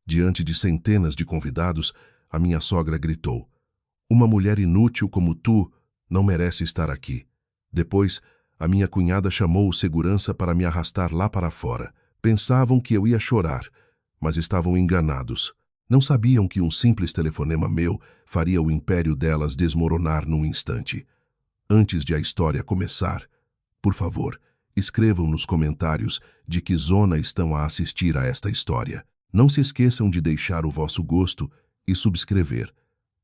Diante de centenas de convidados, a minha sogra gritou: "Uma mulher inútil como tu não merece estar aqui." Depois, a minha cunhada chamou o segurança para me arrastar lá para fora. Pensavam que eu ia chorar, mas estavam enganados. Não sabiam que um simples telefonema meu faria o império delas desmoronar num instante. Antes de a história começar, por favor, escrevam nos comentários de que zona estão a assistir a esta história. Não se esqueçam de deixar o vosso gosto e subscrever,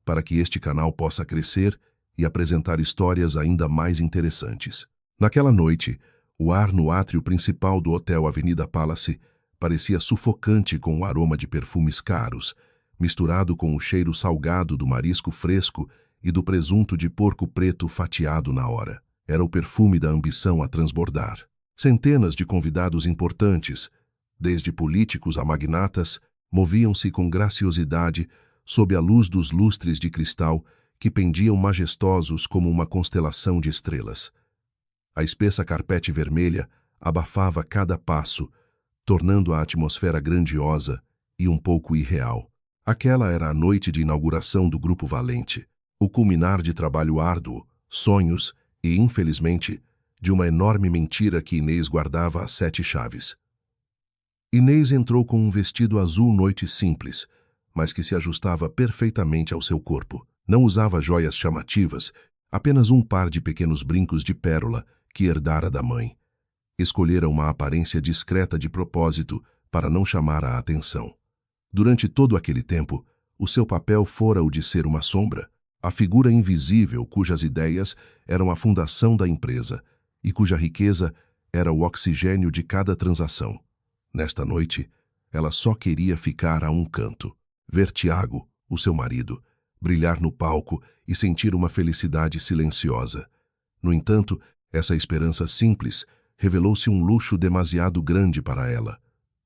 para que este canal possa crescer e apresentar histórias ainda mais interessantes. Naquela noite, o ar no átrio principal do Hotel Avenida Palace parecia sufocante com o aroma de perfumes caros, misturado com o cheiro salgado do marisco fresco e do presunto de porco preto fatiado na hora. Era o perfume da ambição a transbordar. Centenas de convidados importantes, desde políticos a magnatas, moviam-se com graciosidade sob a luz dos lustres de cristal que pendiam majestosos como uma constelação de estrelas. A espessa carpete vermelha abafava cada passo, tornando a atmosfera grandiosa e um pouco irreal. Aquela era a noite de inauguração do Grupo Valente, o culminar de trabalho árduo, sonhos e, infelizmente, de uma enorme mentira que Inês guardava às 7 chaves. Inês entrou com um vestido azul noite simples, mas que se ajustava perfeitamente ao seu corpo. Não usava joias chamativas, apenas um par de pequenos brincos de pérola que herdara da mãe. Escolhera uma aparência discreta de propósito para não chamar a atenção. Durante todo aquele tempo, o seu papel fora o de ser uma sombra, a figura invisível cujas ideias eram a fundação da empresa e cuja riqueza era o oxigênio de cada transação. Nesta noite, ela só queria ficar a um canto, ver Tiago, o seu marido, brilhar no palco e sentir uma felicidade silenciosa. No entanto, essa esperança simples revelou-se um luxo demasiado grande para ela.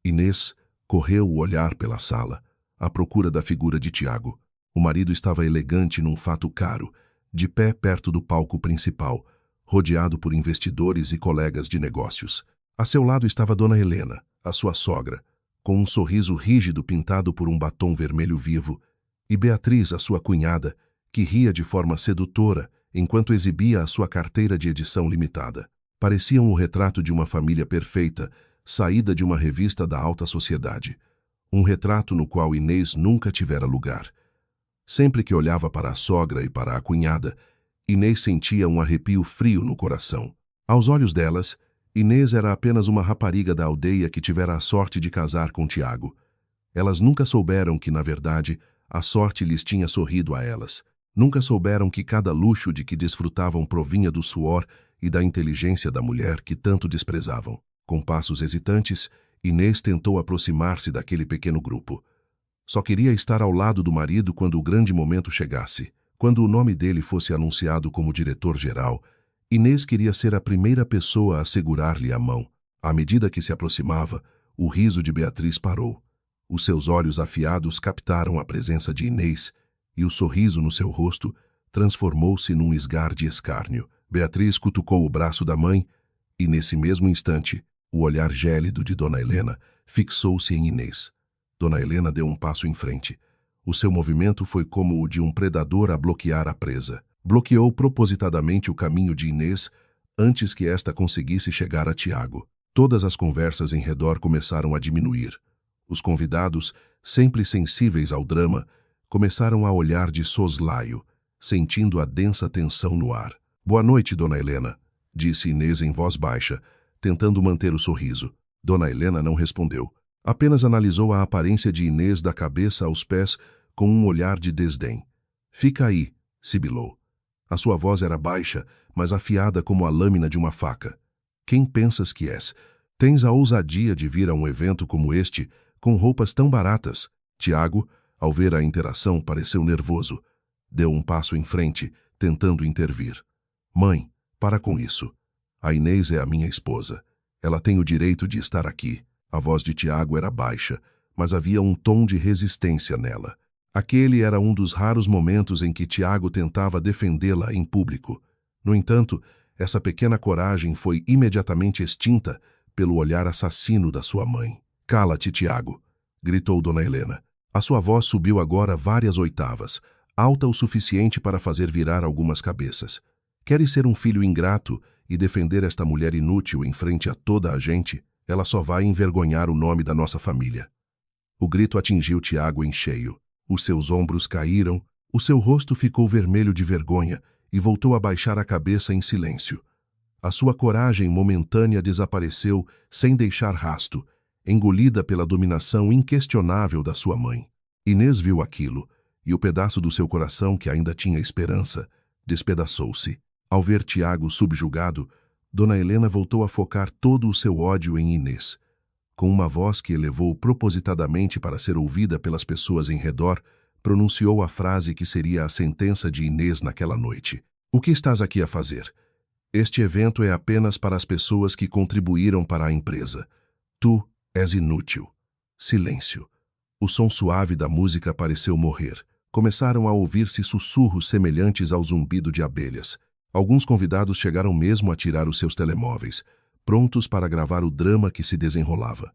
Inês correu o olhar pela sala, à procura da figura de Tiago. O marido estava elegante num fato caro, de pé perto do palco principal, rodeado por investidores e colegas de negócios. A seu lado estava Dona Helena, a sua sogra, com um sorriso rígido pintado por um batom vermelho vivo, e Beatriz, a sua cunhada, que ria de forma sedutora enquanto exibia a sua carteira de edição limitada. Pareciam o retrato de uma família perfeita, saída de uma revista da alta sociedade. Um retrato no qual Inês nunca tivera lugar. Sempre que olhava para a sogra e para a cunhada, Inês sentia um arrepio frio no coração. Aos olhos delas, Inês era apenas uma rapariga da aldeia que tivera a sorte de casar com Tiago. Elas nunca souberam que, na verdade, a sorte lhes tinha sorrido a elas. Nunca souberam que cada luxo de que desfrutavam provinha do suor e da inteligência da mulher que tanto desprezavam. Com passos hesitantes, Inês tentou aproximar-se daquele pequeno grupo. Só queria estar ao lado do marido quando o grande momento chegasse. Quando o nome dele fosse anunciado como diretor-geral, Inês queria ser a primeira pessoa a segurar-lhe a mão. À medida que se aproximava, o riso de Beatriz parou. Os seus olhos afiados captaram a presença de Inês e o sorriso no seu rosto transformou-se num esgar de escárnio. Beatriz cutucou o braço da mãe e, nesse mesmo instante, o olhar gélido de Dona Helena fixou-se em Inês. Dona Helena deu um passo em frente. O seu movimento foi como o de um predador a bloquear a presa. Bloqueou propositadamente o caminho de Inês antes que esta conseguisse chegar a Tiago. Todas as conversas em redor começaram a diminuir. Os convidados, sempre sensíveis ao drama, começaram a olhar de soslaio, sentindo a densa tensão no ar. "Boa noite, Dona Helena", disse Inês em voz baixa, tentando manter o sorriso. Dona Helena não respondeu. Apenas analisou a aparência de Inês da cabeça aos pés com um olhar de desdém. "Fica aí", sibilou. A sua voz era baixa, mas afiada como a lâmina de uma faca. "Quem pensas que és? Tens a ousadia de vir a um evento como este com roupas tão baratas?" Tiago, ao ver a interação, pareceu nervoso. Deu um passo em frente, tentando intervir. "Mãe, para com isso. A Inês é a minha esposa. Ela tem o direito de estar aqui." A voz de Tiago era baixa, mas havia um tom de resistência nela. Aquele era um dos raros momentos em que Tiago tentava defendê-la em público. No entanto, essa pequena coragem foi imediatamente extinta pelo olhar assassino da sua mãe. "Cala-te, Tiago", gritou Dona Helena. A sua voz subiu agora várias oitavas, alta o suficiente para fazer virar algumas cabeças. Queres ser um filho ingrato e defender esta mulher inútil em frente a toda a gente? Ela só vai envergonhar o nome da nossa família. O grito atingiu Tiago em cheio. Os seus ombros caíram, o seu rosto ficou vermelho de vergonha e voltou a baixar a cabeça em silêncio. A sua coragem momentânea desapareceu sem deixar rasto, engolida pela dominação inquestionável da sua mãe. Inês viu aquilo, e o pedaço do seu coração que ainda tinha esperança despedaçou-se. Ao ver Tiago subjugado, Dona Helena voltou a focar todo o seu ódio em Inês. Com uma voz que elevou propositadamente para ser ouvida pelas pessoas em redor, pronunciou a frase que seria a sentença de Inês naquela noite. O que estás aqui a fazer? Este evento é apenas para as pessoas que contribuíram para a empresa. Tu és inútil. Silêncio. O som suave da música pareceu morrer. Começaram a ouvir-se sussurros semelhantes ao zumbido de abelhas. Alguns convidados chegaram mesmo a tirar os seus telemóveis, prontos para gravar o drama que se desenrolava.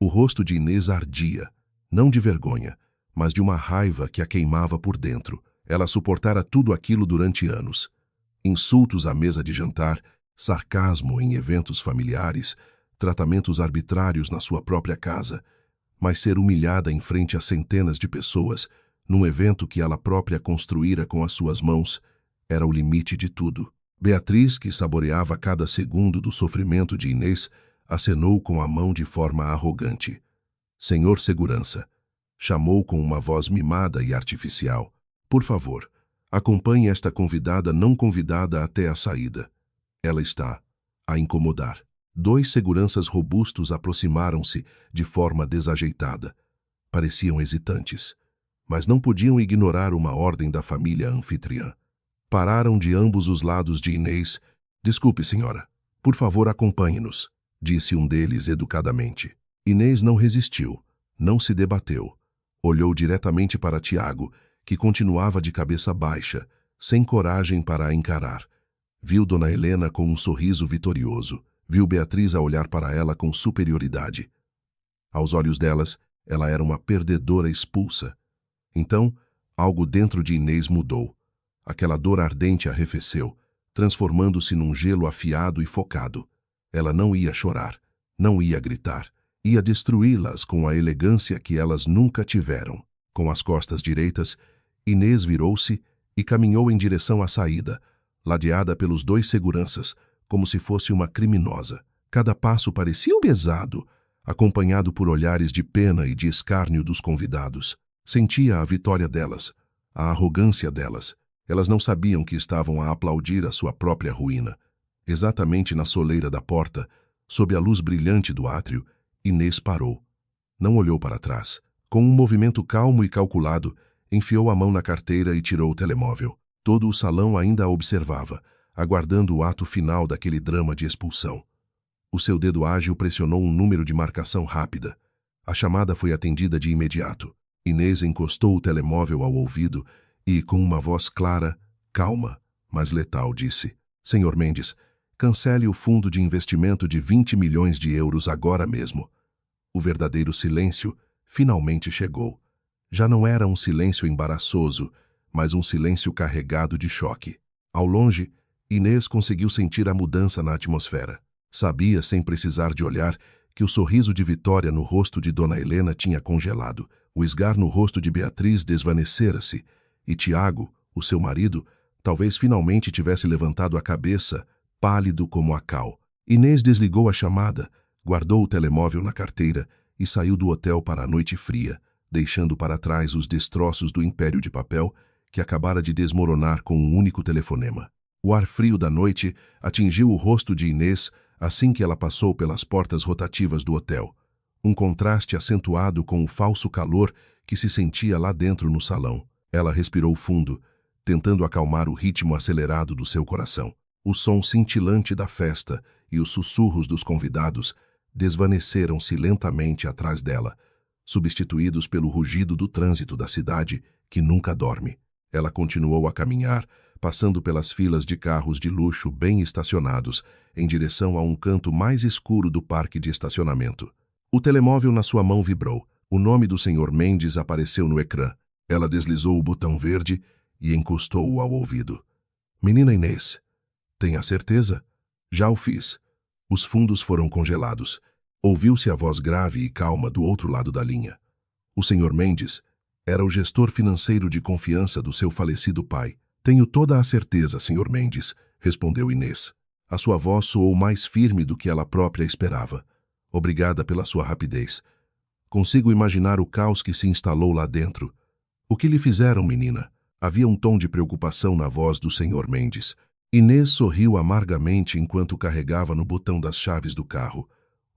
O rosto de Inês ardia, não de vergonha, mas de uma raiva que a queimava por dentro. Ela suportara tudo aquilo durante anos. Insultos à mesa de jantar, sarcasmo em eventos familiares, tratamentos arbitrários na sua própria casa, mas ser humilhada em frente a centenas de pessoas, num evento que ela própria construíra com as suas mãos, era o limite de tudo. Beatriz, que saboreava cada segundo do sofrimento de Inês, acenou com a mão de forma arrogante. Senhor Segurança, chamou com uma voz mimada e artificial. Por favor, acompanhe esta convidada não convidada até a saída. Ela está a incomodar. 2 seguranças robustos aproximaram-se de forma desajeitada. Pareciam hesitantes, mas não podiam ignorar uma ordem da família anfitriã. Pararam de ambos os lados de Inês. Desculpe, senhora. Por favor, acompanhe-nos, disse um deles educadamente. Inês não resistiu, não se debateu. Olhou diretamente para Tiago, que continuava de cabeça baixa, sem coragem para a encarar. Viu Dona Helena com um sorriso vitorioso. Viu Beatriz a olhar para ela com superioridade. Aos olhos delas, ela era uma perdedora expulsa. Então, algo dentro de Inês mudou. Aquela dor ardente arrefeceu, transformando-se num gelo afiado e focado. Ela não ia chorar, não ia gritar. Ia destruí-las com a elegância que elas nunca tiveram. Com as costas direitas, Inês virou-se e caminhou em direção à saída, ladeada pelos 2 seguranças, como se fosse uma criminosa. Cada passo parecia pesado, acompanhado por olhares de pena e de escárnio dos convidados. Sentia a vitória delas, a arrogância delas. Elas não sabiam que estavam a aplaudir a sua própria ruína. Exatamente na soleira da porta, sob a luz brilhante do átrio, Inês parou. Não olhou para trás. Com um movimento calmo e calculado, enfiou a mão na carteira e tirou o telemóvel. Todo o salão ainda a observava, aguardando o ato final daquele drama de expulsão. O seu dedo ágil pressionou um número de marcação rápida. A chamada foi atendida de imediato. Inês encostou o telemóvel ao ouvido e, com uma voz clara, calma, mas letal, disse: Senhor Mendes, cancele o fundo de investimento de 20 milhões de euros agora mesmo. O verdadeiro silêncio finalmente chegou. Já não era um silêncio embaraçoso, mas um silêncio carregado de choque. Ao longe, Inês conseguiu sentir a mudança na atmosfera. Sabia, sem precisar de olhar, que o sorriso de vitória no rosto de Dona Helena tinha congelado. O esgar no rosto de Beatriz desvanecera-se, e Tiago, o seu marido, talvez finalmente tivesse levantado a cabeça, pálido como a cal. Inês desligou a chamada, guardou o telemóvel na carteira e saiu do hotel para a noite fria, deixando para trás os destroços do império de papel que acabara de desmoronar com um único telefonema. O ar frio da noite atingiu o rosto de Inês assim que ela passou pelas portas rotativas do hotel, um contraste acentuado com o falso calor que se sentia lá dentro no salão. Ela respirou fundo, tentando acalmar o ritmo acelerado do seu coração. O som cintilante da festa e os sussurros dos convidados desvaneceram-se lentamente atrás dela, substituídos pelo rugido do trânsito da cidade que nunca dorme. Ela continuou a caminhar, passando pelas filas de carros de luxo bem estacionados, em direção a um canto mais escuro do parque de estacionamento. O telemóvel na sua mão vibrou. O nome do Sr. Mendes apareceu no ecrã. Ela deslizou o botão verde e encostou-o ao ouvido. Menina Inês, tenha certeza? Já o fiz. Os fundos foram congelados. Ouviu-se a voz grave e calma do outro lado da linha. O Sr. Mendes era o gestor financeiro de confiança do seu falecido pai. Tenho toda a certeza, Sr. Mendes, respondeu Inês. A sua voz soou mais firme do que ela própria esperava. Obrigada pela sua rapidez. Consigo imaginar o caos que se instalou lá dentro. O que lhe fizeram, menina? Havia um tom de preocupação na voz do Sr. Mendes. Inês sorriu amargamente enquanto carregava no botão das chaves do carro.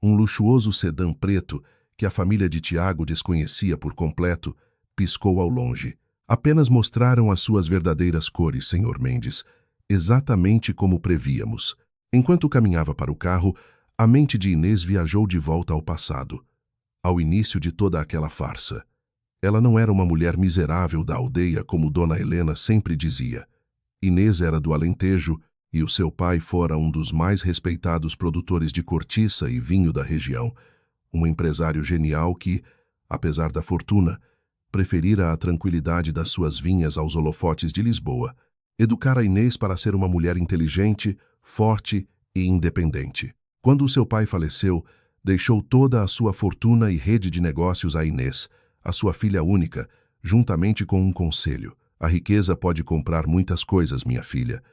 Um luxuoso sedã preto, que a família de Tiago desconhecia por completo, piscou ao longe. Apenas mostraram as suas verdadeiras cores, Sr. Mendes, exatamente como prevíamos. Enquanto caminhava para o carro, a mente de Inês viajou de volta ao passado, ao início de toda aquela farsa. Ela não era uma mulher miserável da aldeia, como Dona Helena sempre dizia. Inês era do Alentejo e o seu pai fora um dos mais respeitados produtores de cortiça e vinho da região, um empresário genial que, apesar da fortuna, preferira a tranquilidade das suas vinhas aos holofotes de Lisboa. Educara Inês para ser uma mulher inteligente, forte e independente. Quando o seu pai faleceu, deixou toda a sua fortuna e rede de negócios a Inês, a sua filha única, juntamente com um conselho. A riqueza pode comprar muitas coisas, minha filha,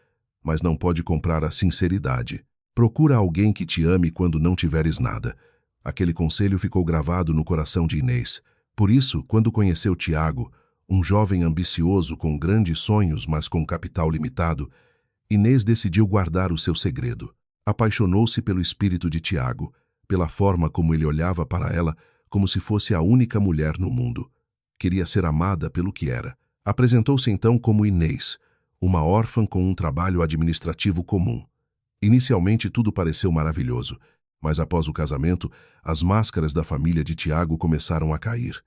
mas não pode comprar a sinceridade. Procura alguém que te ame quando não tiveres nada. Aquele conselho ficou gravado no coração de Inês. Por isso, quando conheceu Tiago, um jovem ambicioso com grandes sonhos, mas com capital limitado, Inês decidiu guardar o seu segredo. Apaixonou-se pelo espírito de Tiago, pela forma como ele olhava para ela como se fosse a única mulher no mundo. Queria ser amada pelo que era. Apresentou-se então como Inês, uma órfã com um trabalho administrativo comum. Inicialmente tudo pareceu maravilhoso, mas após o casamento, as máscaras da família de Tiago começaram a cair.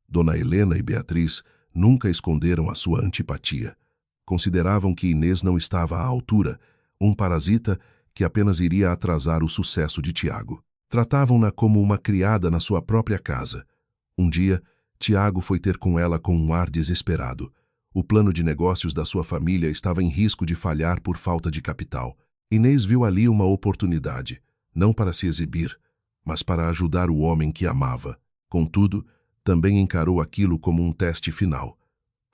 Dona Helena e Beatriz nunca esconderam a sua antipatia. Consideravam que Inês não estava à altura, um parasita que apenas iria atrasar o sucesso de Tiago. Tratavam-na como uma criada na sua própria casa. Um dia, Tiago foi ter com ela com um ar desesperado. O plano de negócios da sua família estava em risco de falhar por falta de capital. Inês viu ali uma oportunidade, não para se exibir, mas para ajudar o homem que amava. Contudo, também encarou aquilo como um teste final.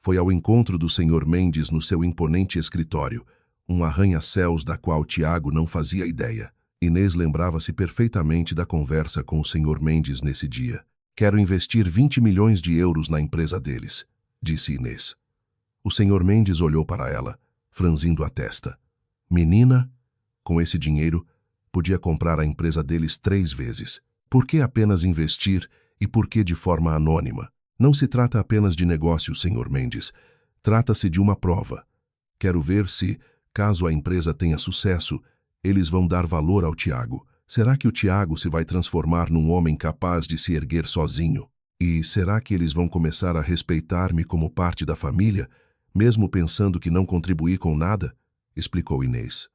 Foi ao encontro do Sr. Mendes no seu imponente escritório, um arranha-céus da qual Tiago não fazia ideia. Inês lembrava-se perfeitamente da conversa com o Sr. Mendes nesse dia. Quero investir 20 milhões de euros na empresa deles, disse Inês. O Sr. Mendes olhou para ela, franzindo a testa. Menina, com esse dinheiro, podia comprar a empresa deles 3 vezes. Por que apenas investir e por que de forma anônima? Não se trata apenas de negócios, Sr. Mendes. Trata-se de uma prova. Quero ver se, caso a empresa tenha sucesso, eles vão dar valor ao Tiago. Será que o Tiago se vai transformar num homem capaz de se erguer sozinho? E será que eles vão começar a respeitar-me como parte da família, mesmo pensando que não contribuí com nada? Explicou Inês.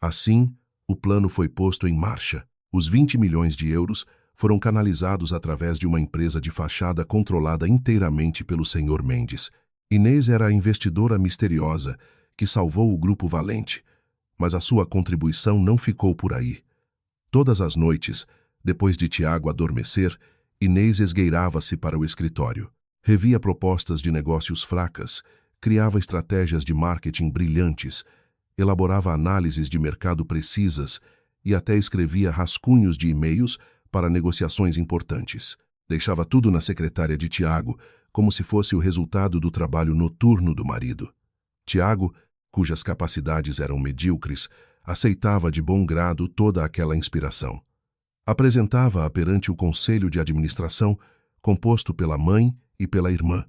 Assim, o plano foi posto em marcha. Os 20 milhões de euros foram canalizados através de uma empresa de fachada controlada inteiramente pelo Sr. Mendes. Inês era a investidora misteriosa que salvou o Grupo Valente, mas a sua contribuição não ficou por aí. Todas as noites, depois de Tiago adormecer, Inês esgueirava-se para o escritório. Revia propostas de negócios fracas, criava estratégias de marketing brilhantes, elaborava análises de mercado precisas e até escrevia rascunhos de e-mails para negociações importantes. Deixava tudo na secretária de Tiago, como se fosse o resultado do trabalho noturno do marido. Tiago, cujas capacidades eram medíocres, aceitava de bom grado toda aquela inspiração. Apresentava-a perante o conselho de administração, composto pela mãe e pela irmã,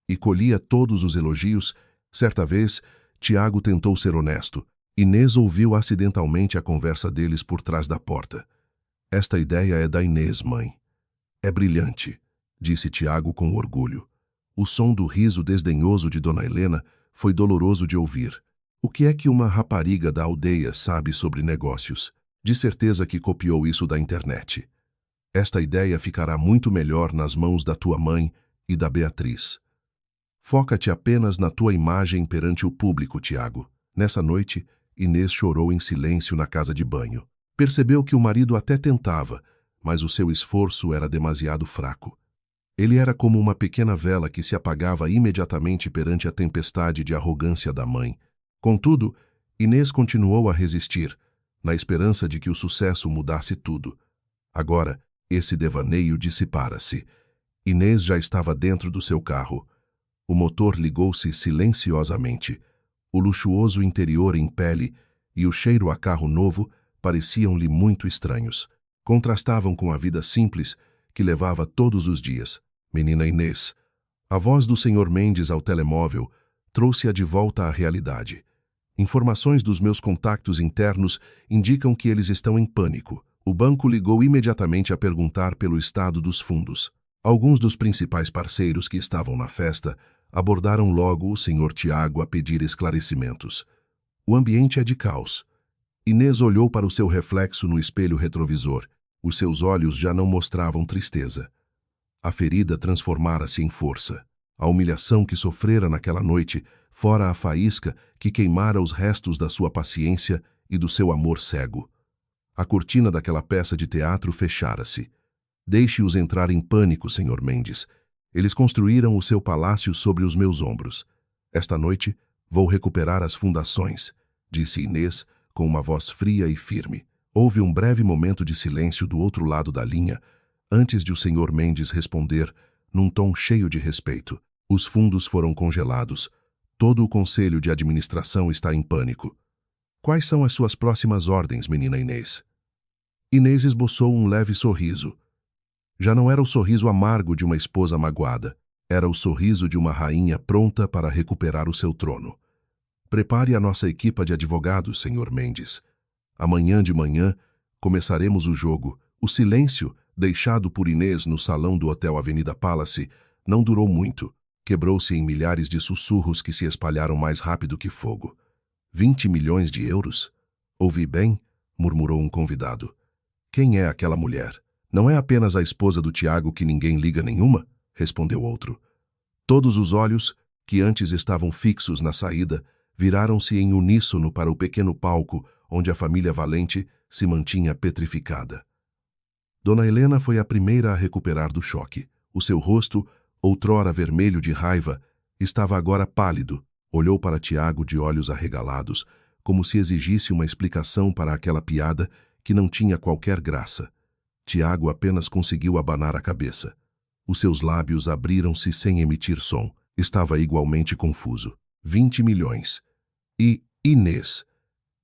e colhia todos os elogios. Certa vez, Tiago tentou ser honesto. Inês ouviu acidentalmente a conversa deles por trás da porta. Esta ideia é da Inês, mãe. É brilhante, disse Tiago com orgulho. O som do riso desdenhoso de Dona Helena foi doloroso de ouvir. O que é que uma rapariga da aldeia sabe sobre negócios? De certeza que copiou isso da internet. Esta ideia ficará muito melhor nas mãos da tua mãe e da Beatriz. Foca-te apenas na tua imagem perante o público, Tiago. Nessa noite, Inês chorou em silêncio na casa de banho. Percebeu que o marido até tentava, mas o seu esforço era demasiado fraco. Ele era como uma pequena vela que se apagava imediatamente perante a tempestade de arrogância da mãe. Contudo, Inês continuou a resistir, na esperança de que o sucesso mudasse tudo. Agora, esse devaneio dissipara-se. Inês já estava dentro do seu carro. O motor ligou-se silenciosamente. O luxuoso interior em pele e o cheiro a carro novo pareciam-lhe muito estranhos. Contrastavam com a vida simples que levava todos os dias. Menina Inês, a voz do Sr. Mendes ao telemóvel trouxe-a de volta à realidade. Informações dos meus contactos internos indicam que eles estão em pânico. O banco ligou imediatamente a perguntar pelo estado dos fundos. Alguns dos principais parceiros que estavam na festa abordaram logo o Sr. Tiago a pedir esclarecimentos. O ambiente é de caos. Inês olhou para o seu reflexo no espelho retrovisor. Os seus olhos já não mostravam tristeza. A ferida transformara-se em força. A humilhação que sofrera naquela noite, fora a faísca que queimara os restos da sua paciência e do seu amor cego. A cortina daquela peça de teatro fechara-se. Deixe-os entrar em pânico, Sr. Mendes. Eles construíram o seu palácio sobre os meus ombros. Esta noite vou recuperar as fundações, disse Inês com uma voz fria e firme. Houve um breve momento de silêncio do outro lado da linha, antes de o Sr. Mendes responder, num tom cheio de respeito. Os fundos foram congelados. Todo o conselho de administração está em pânico. Quais são as suas próximas ordens, menina Inês? Inês esboçou um leve sorriso. Já não era o sorriso amargo de uma esposa magoada. Era o sorriso de uma rainha pronta para recuperar o seu trono. Prepare a nossa equipa de advogados, Sr. Mendes. Amanhã de manhã começaremos o jogo. O silêncio, deixado por Inês no salão do Hotel Avenida Palace, não durou muito. Quebrou-se em milhares de sussurros que se espalharam mais rápido que fogo. 20 milhões de euros? Ouvi bem? Murmurou um convidado. Quem é aquela mulher? Não é apenas a esposa do Tiago que ninguém liga nenhuma? Respondeu outro. Todos os olhos, que antes estavam fixos na saída, viraram-se em uníssono para o pequeno palco onde a família Valente se mantinha petrificada. Dona Helena foi a primeira a recuperar do choque. O seu rosto, outrora vermelho de raiva, estava agora pálido. Olhou para Tiago de olhos arregalados, como se exigisse uma explicação para aquela piada que não tinha qualquer graça. Tiago apenas conseguiu abanar a cabeça. Os seus lábios abriram-se sem emitir som. Estava igualmente confuso. 20 milhões. E Inês.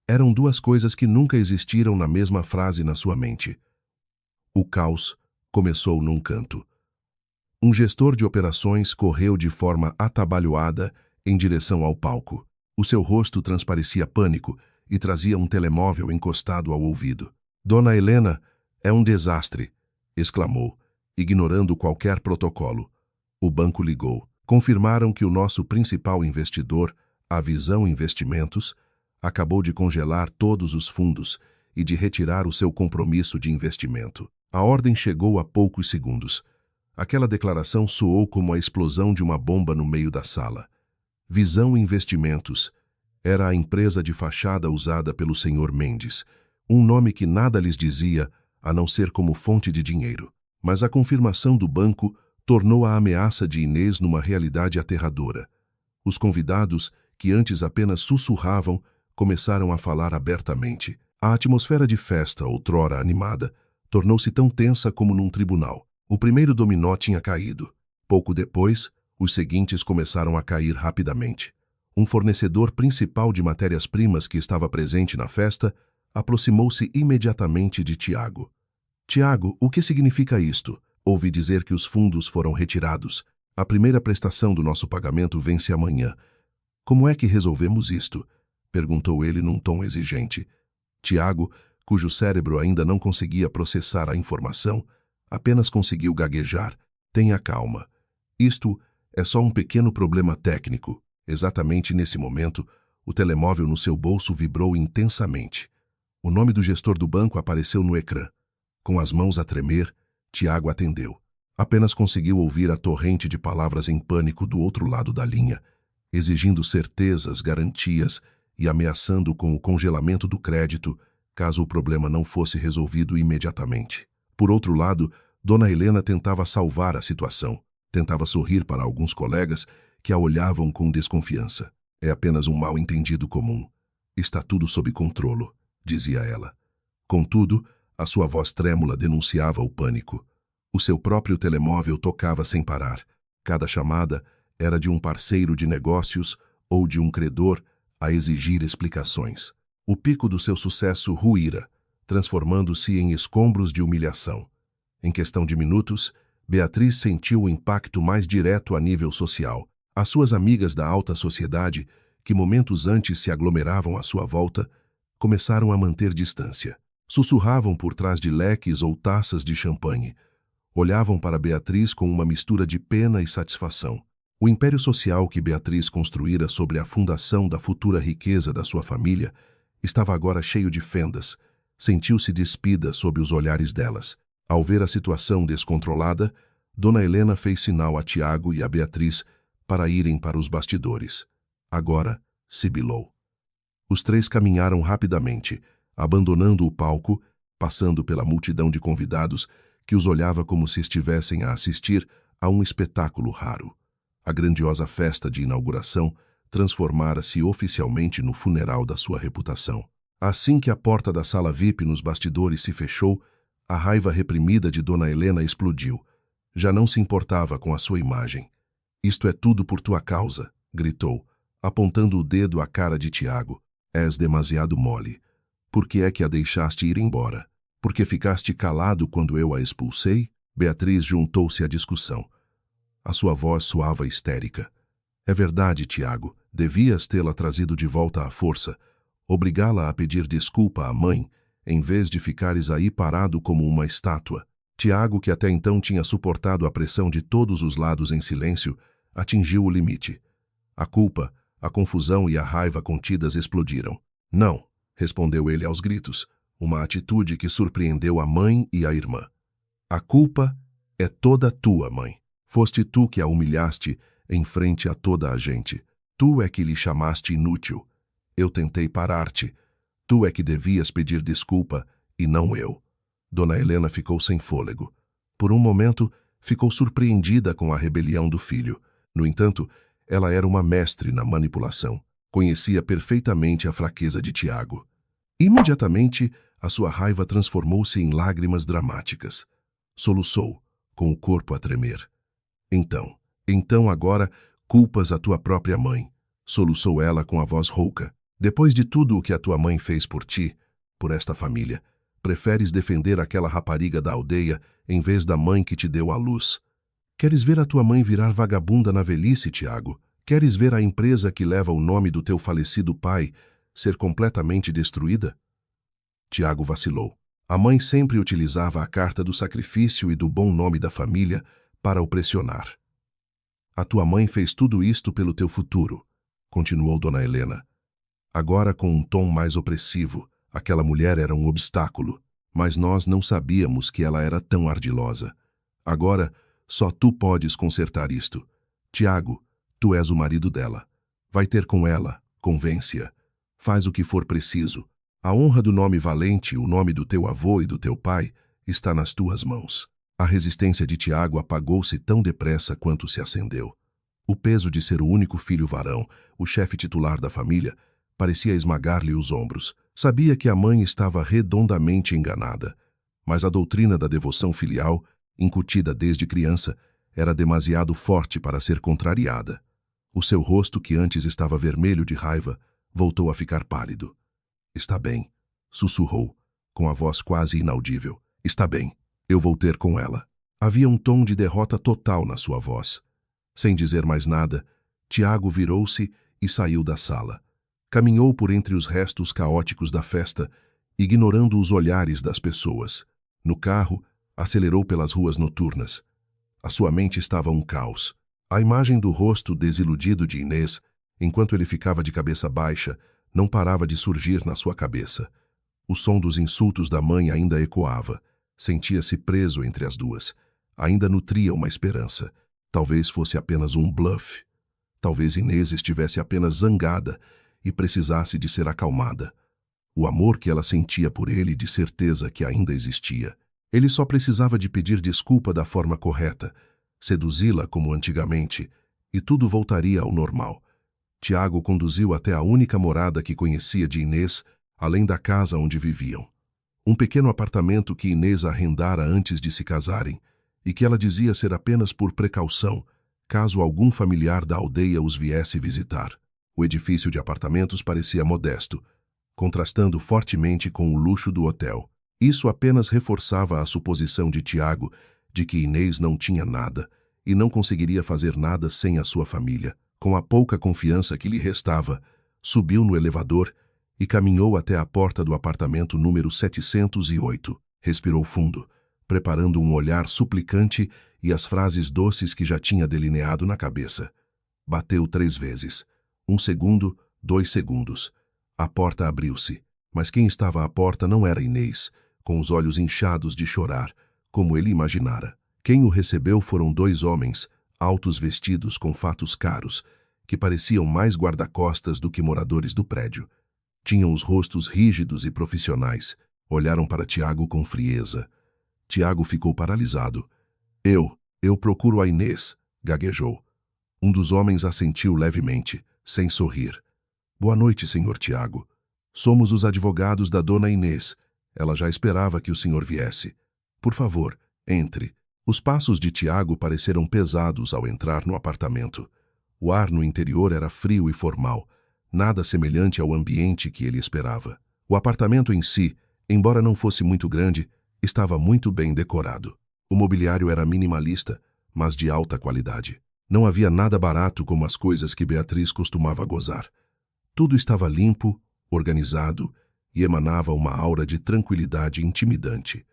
Eram duas coisas que nunca existiram na mesma frase na sua mente. O caos começou num canto. Um gestor de operações correu de forma atabalhoada em direção ao palco. O seu rosto transparecia pânico e trazia um telemóvel encostado ao ouvido. Dona Helena, é um desastre, exclamou, ignorando qualquer protocolo. O banco ligou. Confirmaram que o nosso principal investidor, a Visão Investimentos, acabou de congelar todos os fundos e de retirar o seu compromisso de investimento. A ordem chegou há poucos segundos. Aquela declaração soou como a explosão de uma bomba no meio da sala. Visão Investimentos era a empresa de fachada usada pelo Sr. Mendes, um nome que nada lhes dizia a não ser como fonte de dinheiro. Mas a confirmação do banco tornou a ameaça de Inês numa realidade aterradora. Os convidados, que antes apenas sussurravam, começaram a falar abertamente. A atmosfera de festa, outrora animada, tornou-se tão tensa como num tribunal. O primeiro dominó tinha caído. Pouco depois, os seguintes começaram a cair rapidamente. Um fornecedor principal de matérias-primas que estava presente na festa aproximou-se imediatamente de Tiago. Tiago, o que significa isto? Ouvi dizer que os fundos foram retirados. A primeira prestação do nosso pagamento vence amanhã. Como é que resolvemos isto? Perguntou ele num tom exigente. Tiago, cujo cérebro ainda não conseguia processar a informação, apenas conseguiu gaguejar. Tenha calma. Isto é só um pequeno problema técnico. Exatamente nesse momento, o telemóvel no seu bolso vibrou intensamente. O nome do gestor do banco apareceu no ecrã. Com as mãos a tremer, Tiago atendeu. Apenas conseguiu ouvir a torrente de palavras em pânico do outro lado da linha, exigindo certezas, garantias e ameaçando com o congelamento do crédito caso o problema não fosse resolvido imediatamente. Por outro lado, Dona Helena tentava salvar a situação. Tentava sorrir para alguns colegas que a olhavam com desconfiança. É apenas um mal-entendido comum. Está tudo sob controle, dizia ela. Contudo, a sua voz trêmula denunciava o pânico. O seu próprio telemóvel tocava sem parar. Cada chamada era de um parceiro de negócios ou de um credor a exigir explicações. O pico do seu sucesso ruíra, transformando-se em escombros de humilhação. Em questão de minutos, Beatriz sentiu o impacto mais direto a nível social. As suas amigas da alta sociedade, que momentos antes se aglomeravam à sua volta, começaram a manter distância. Sussurravam por trás de leques ou taças de champanhe. Olhavam para Beatriz com uma mistura de pena e satisfação. O império social que Beatriz construíra sobre a fundação da futura riqueza da sua família estava agora cheio de fendas. Sentiu-se despida sob os olhares delas. Ao ver a situação descontrolada, Dona Helena fez sinal a Tiago e a Beatriz para irem para os bastidores. Agora, sibilou. Os três caminharam rapidamente, abandonando o palco, passando pela multidão de convidados que os olhava como se estivessem a assistir a um espetáculo raro. A grandiosa festa de inauguração transformara-se oficialmente no funeral da sua reputação. Assim que a porta da sala VIP nos bastidores se fechou, a raiva reprimida de Dona Helena explodiu. Já não se importava com a sua imagem. Isto é tudo por tua causa, gritou, apontando o dedo à cara de Tiago. És demasiado mole. Por que é que a deixaste ir embora? Porque ficaste calado quando eu a expulsei? Beatriz juntou-se à discussão. A sua voz soava histérica. É verdade, Tiago, devias tê-la trazido de volta à força, obrigá-la a pedir desculpa à mãe, em vez de ficares aí parado como uma estátua. Tiago, que até então tinha suportado a pressão de todos os lados em silêncio, atingiu o limite. A culpa, a confusão e a raiva contidas explodiram. Não, respondeu ele aos gritos, uma atitude que surpreendeu a mãe e a irmã. A culpa é toda tua, mãe. Foste tu que a humilhaste em frente a toda a gente. Tu é que lhe chamaste inútil. Eu tentei parar-te. Tu é que devias pedir desculpa e não eu. Dona Helena ficou sem fôlego. Por um momento, ficou surpreendida com a rebelião do filho. No entanto, ela era uma mestre na manipulação. Conhecia perfeitamente a fraqueza de Tiago. Imediatamente, a sua raiva transformou-se em lágrimas dramáticas. Soluçou, com o corpo a tremer. Então agora, culpas a tua própria mãe, soluçou ela com a voz rouca. Depois de tudo o que a tua mãe fez por ti, por esta família, preferes defender aquela rapariga da aldeia em vez da mãe que te deu à luz. Queres ver a tua mãe virar vagabunda na velhice, Tiago? Queres ver a empresa que leva o nome do teu falecido pai ser completamente destruída? Tiago vacilou. A mãe sempre utilizava a carta do sacrifício e do bom nome da família para o pressionar. A tua mãe fez tudo isto pelo teu futuro, continuou Dona Helena. Agora com um tom mais opressivo, aquela mulher era um obstáculo, mas nós não sabíamos que ela era tão ardilosa. Agora, só tu podes consertar isto. Tiago, tu és o marido dela. Vai ter com ela, convence-a. Faz o que for preciso. A honra do nome valente, o nome do teu avô e do teu pai, está nas tuas mãos. A resistência de Tiago apagou-se tão depressa quanto se acendeu. O peso de ser o único filho varão, o chefe titular da família, parecia esmagar-lhe os ombros. Sabia que a mãe estava redondamente enganada, mas a doutrina da devoção filial, incutida desde criança, era demasiado forte para ser contrariada. O seu rosto, que antes estava vermelho de raiva, voltou a ficar pálido. Está bem, sussurrou, com a voz quase inaudível. Está bem, eu vou ter com ela. Havia um tom de derrota total na sua voz. Sem dizer mais nada, Tiago virou-se e saiu da sala. Caminhou por entre os restos caóticos da festa, ignorando os olhares das pessoas. No carro, acelerou pelas ruas noturnas. A sua mente estava um caos. A imagem do rosto desiludido de Inês, enquanto ele ficava de cabeça baixa, não parava de surgir na sua cabeça. O som dos insultos da mãe ainda ecoava. Sentia-se preso entre as duas. Ainda nutria uma esperança. Talvez fosse apenas um bluff. Talvez Inês estivesse apenas zangada e precisasse de ser acalmada. O amor que ela sentia por ele, de certeza que ainda existia. Ele só precisava de pedir desculpa da forma correta, seduzi-la como antigamente, e tudo voltaria ao normal. Tiago conduziu até a única morada que conhecia de Inês, além da casa onde viviam. Um pequeno apartamento que Inês arrendara antes de se casarem, e que ela dizia ser apenas por precaução, caso algum familiar da aldeia os viesse visitar. O edifício de apartamentos parecia modesto, contrastando fortemente com o luxo do hotel. Isso apenas reforçava a suposição de Tiago de que Inês não tinha nada e não conseguiria fazer nada sem a sua família. Com a pouca confiança que lhe restava, subiu no elevador e caminhou até a porta do apartamento número 708. Respirou fundo, preparando um olhar suplicante e as frases doces que já tinha delineado na cabeça. Bateu 3 vezes. 1 segundo, 2 segundos. A porta abriu-se, mas quem estava à porta não era Inês, com os olhos inchados de chorar, como ele imaginara. Quem o recebeu foram 2 homens, altos vestidos com fatos caros, que pareciam mais guarda-costas do que moradores do prédio. Tinham os rostos rígidos e profissionais, olharam para Tiago com frieza. Tiago ficou paralisado. Eu procuro a Inês, gaguejou. Um dos homens assentiu levemente, sem sorrir. Boa noite, senhor Tiago. Somos os advogados da dona Inês. Ela já esperava que o senhor viesse. Por favor, entre. Os passos de Tiago pareceram pesados ao entrar no apartamento. O ar no interior era frio e formal, nada semelhante ao ambiente que ele esperava. O apartamento em si, embora não fosse muito grande, estava muito bem decorado. O mobiliário era minimalista, mas de alta qualidade. Não havia nada barato como as coisas que Beatriz costumava gozar. Tudo estava limpo, organizado e emanava uma aura de tranquilidade intimidante.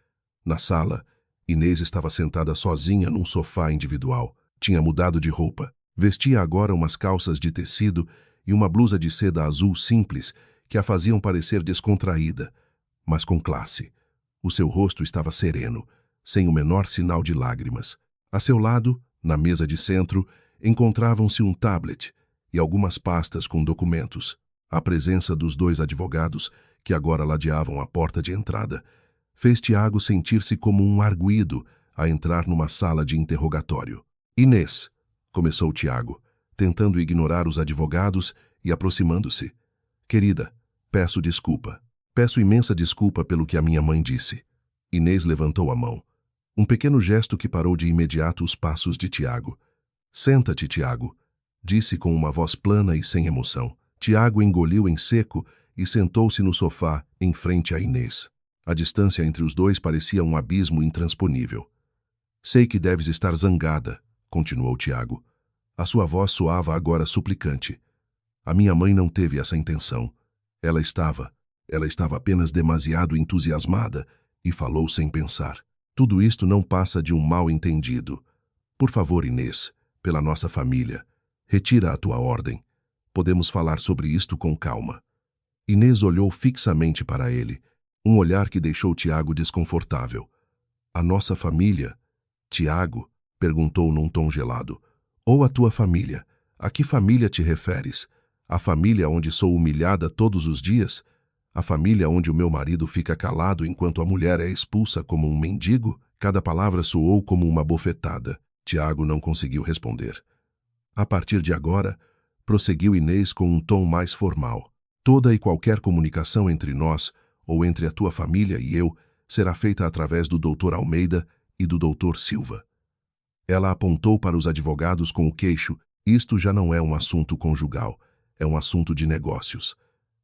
Na sala, Inês estava sentada sozinha num sofá individual. Tinha mudado de roupa. Vestia agora umas calças de tecido e uma blusa de seda azul simples que a faziam parecer descontraída, mas com classe. O seu rosto estava sereno, sem o menor sinal de lágrimas. A seu lado, na mesa de centro, encontravam-se um tablet e algumas pastas com documentos. A presença dos 2 advogados, que agora ladeavam a porta de entrada, fez Tiago sentir-se como um arguido a entrar numa sala de interrogatório. Inês, começou Tiago, tentando ignorar os advogados e aproximando-se. Querida, peço desculpa. Peço imensa desculpa pelo que a minha mãe disse. Inês levantou a mão. Um pequeno gesto que parou de imediato os passos de Tiago. Senta-te, Tiago, disse com uma voz plana e sem emoção. Tiago engoliu em seco e sentou-se no sofá, em frente a Inês. A distância entre os dois parecia um abismo intransponível. Sei que deves estar zangada, continuou Tiago. A sua voz soava agora suplicante. A minha mãe não teve essa intenção. Ela estava apenas demasiado entusiasmada e falou sem pensar. Tudo isto não passa de um mal-entendido. Por favor, Inês, pela nossa família, retira a tua ordem. Podemos falar sobre isto com calma. Inês olhou fixamente para ele, um olhar que deixou Tiago desconfortável. A nossa família? Tiago, perguntou num tom gelado. Ou a tua família? A que família te referes? A família onde sou humilhada todos os dias? A família onde o meu marido fica calado enquanto a mulher é expulsa como um mendigo? Cada palavra soou como uma bofetada. Tiago não conseguiu responder. A partir de agora, prosseguiu Inês com um tom mais formal. Toda e qualquer comunicação entre nós, ou entre a tua família e eu, será feita através do Dr. Almeida e do Dr. Silva. Ela apontou para os advogados com o queixo. Isto já não é um assunto conjugal, é um assunto de negócios.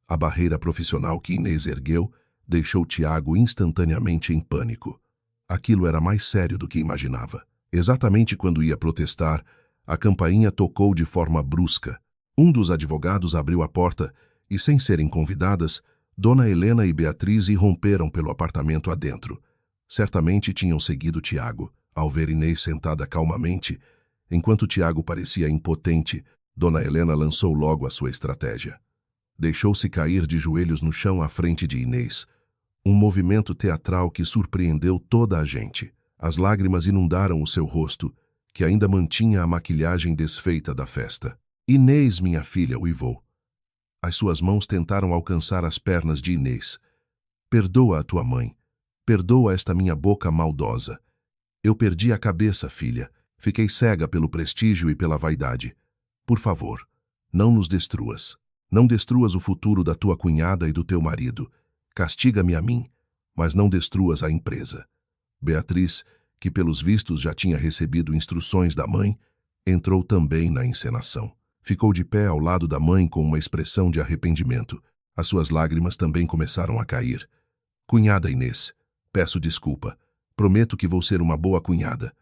A barreira profissional que Inês ergueu deixou Tiago instantaneamente em pânico. Aquilo era mais sério do que imaginava. Exatamente quando ia protestar, a campainha tocou de forma brusca. Um dos advogados abriu a porta e, sem serem convidadas, Dona Helena e Beatriz irromperam pelo apartamento adentro. Certamente tinham seguido Tiago. Ao ver Inês sentada calmamente, enquanto Tiago parecia impotente, Dona Helena lançou logo a sua estratégia. Deixou-se cair de joelhos no chão à frente de Inês. Um movimento teatral que surpreendeu toda a gente. As lágrimas inundaram o seu rosto, que ainda mantinha a maquilhagem desfeita da festa. Inês, minha filha, uivou. As suas mãos tentaram alcançar as pernas de Inês. Perdoa a tua mãe. Perdoa esta minha boca maldosa. Eu perdi a cabeça, filha. Fiquei cega pelo prestígio e pela vaidade. Por favor, não nos destruas. Não destruas o futuro da tua cunhada e do teu marido. Castiga-me a mim, mas não destruas a empresa. Beatriz, que pelos vistos já tinha recebido instruções da mãe, entrou também na encenação. Ficou de pé ao lado da mãe com uma expressão de arrependimento. As suas lágrimas também começaram a cair. Cunhada Inês, peço desculpa. Prometo que vou ser uma boa cunhada.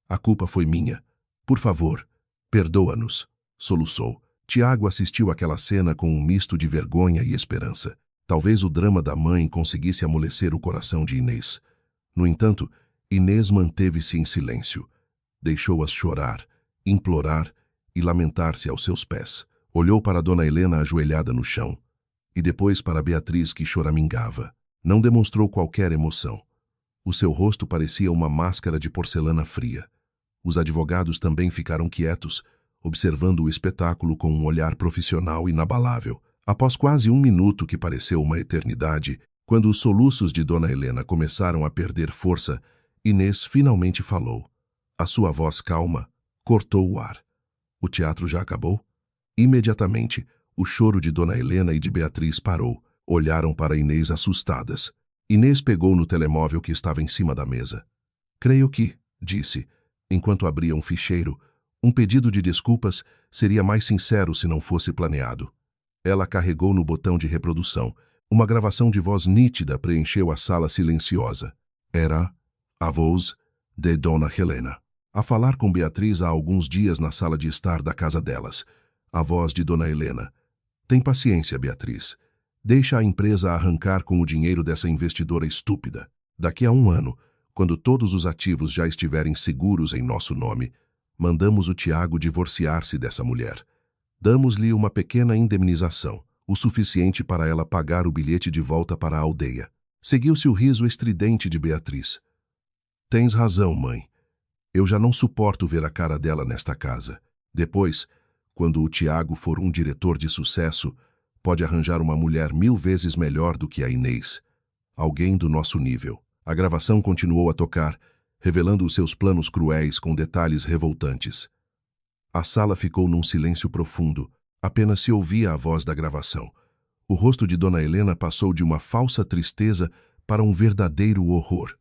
A culpa foi minha. Por favor, perdoa-nos, soluçou. Tiago assistiu àquela cena com um misto de vergonha e esperança. Talvez o drama da mãe conseguisse amolecer o coração de Inês. No entanto, Inês manteve-se em silêncio. Deixou-as chorar, implorar e lamentar-se aos seus pés. Olhou para Dona Helena ajoelhada no chão e depois para Beatriz que choramingava. Não demonstrou qualquer emoção. O seu rosto parecia uma máscara de porcelana fria. Os advogados também ficaram quietos, observando o espetáculo com um olhar profissional inabalável. Após quase 1 minuto que pareceu uma eternidade, quando os soluços de Dona Helena começaram a perder força, Inês finalmente falou. A sua voz calma cortou o ar. O teatro já acabou? Imediatamente, o choro de Dona Helena e de Beatriz parou. Olharam para Inês assustadas. Inês pegou no telemóvel que estava em cima da mesa. Creio que, disse, enquanto abria um ficheiro, um pedido de desculpas seria mais sincero se não fosse planeado. Ela carregou no botão de reprodução. Uma gravação de voz nítida preencheu a sala silenciosa. Era a voz de Dona Helena, a falar com Beatriz há alguns dias na sala de estar da casa delas. A voz de Dona Helena. Tem paciência, Beatriz. Deixa a empresa arrancar com o dinheiro dessa investidora estúpida. Daqui a 1 ano, quando todos os ativos já estiverem seguros em nosso nome, mandamos o Tiago divorciar-se dessa mulher. Damos-lhe uma pequena indemnização, o suficiente para ela pagar o bilhete de volta para a aldeia. Seguiu-se o riso estridente de Beatriz. Tens razão, mãe. Eu já não suporto ver a cara dela nesta casa. Depois, quando o Tiago for um diretor de sucesso, pode arranjar uma mulher 1000 vezes melhor do que a Inês. Alguém do nosso nível. A gravação continuou a tocar, revelando os seus planos cruéis com detalhes revoltantes. A sala ficou num silêncio profundo. Apenas se ouvia a voz da gravação. O rosto de Dona Helena passou de uma falsa tristeza para um verdadeiro horror.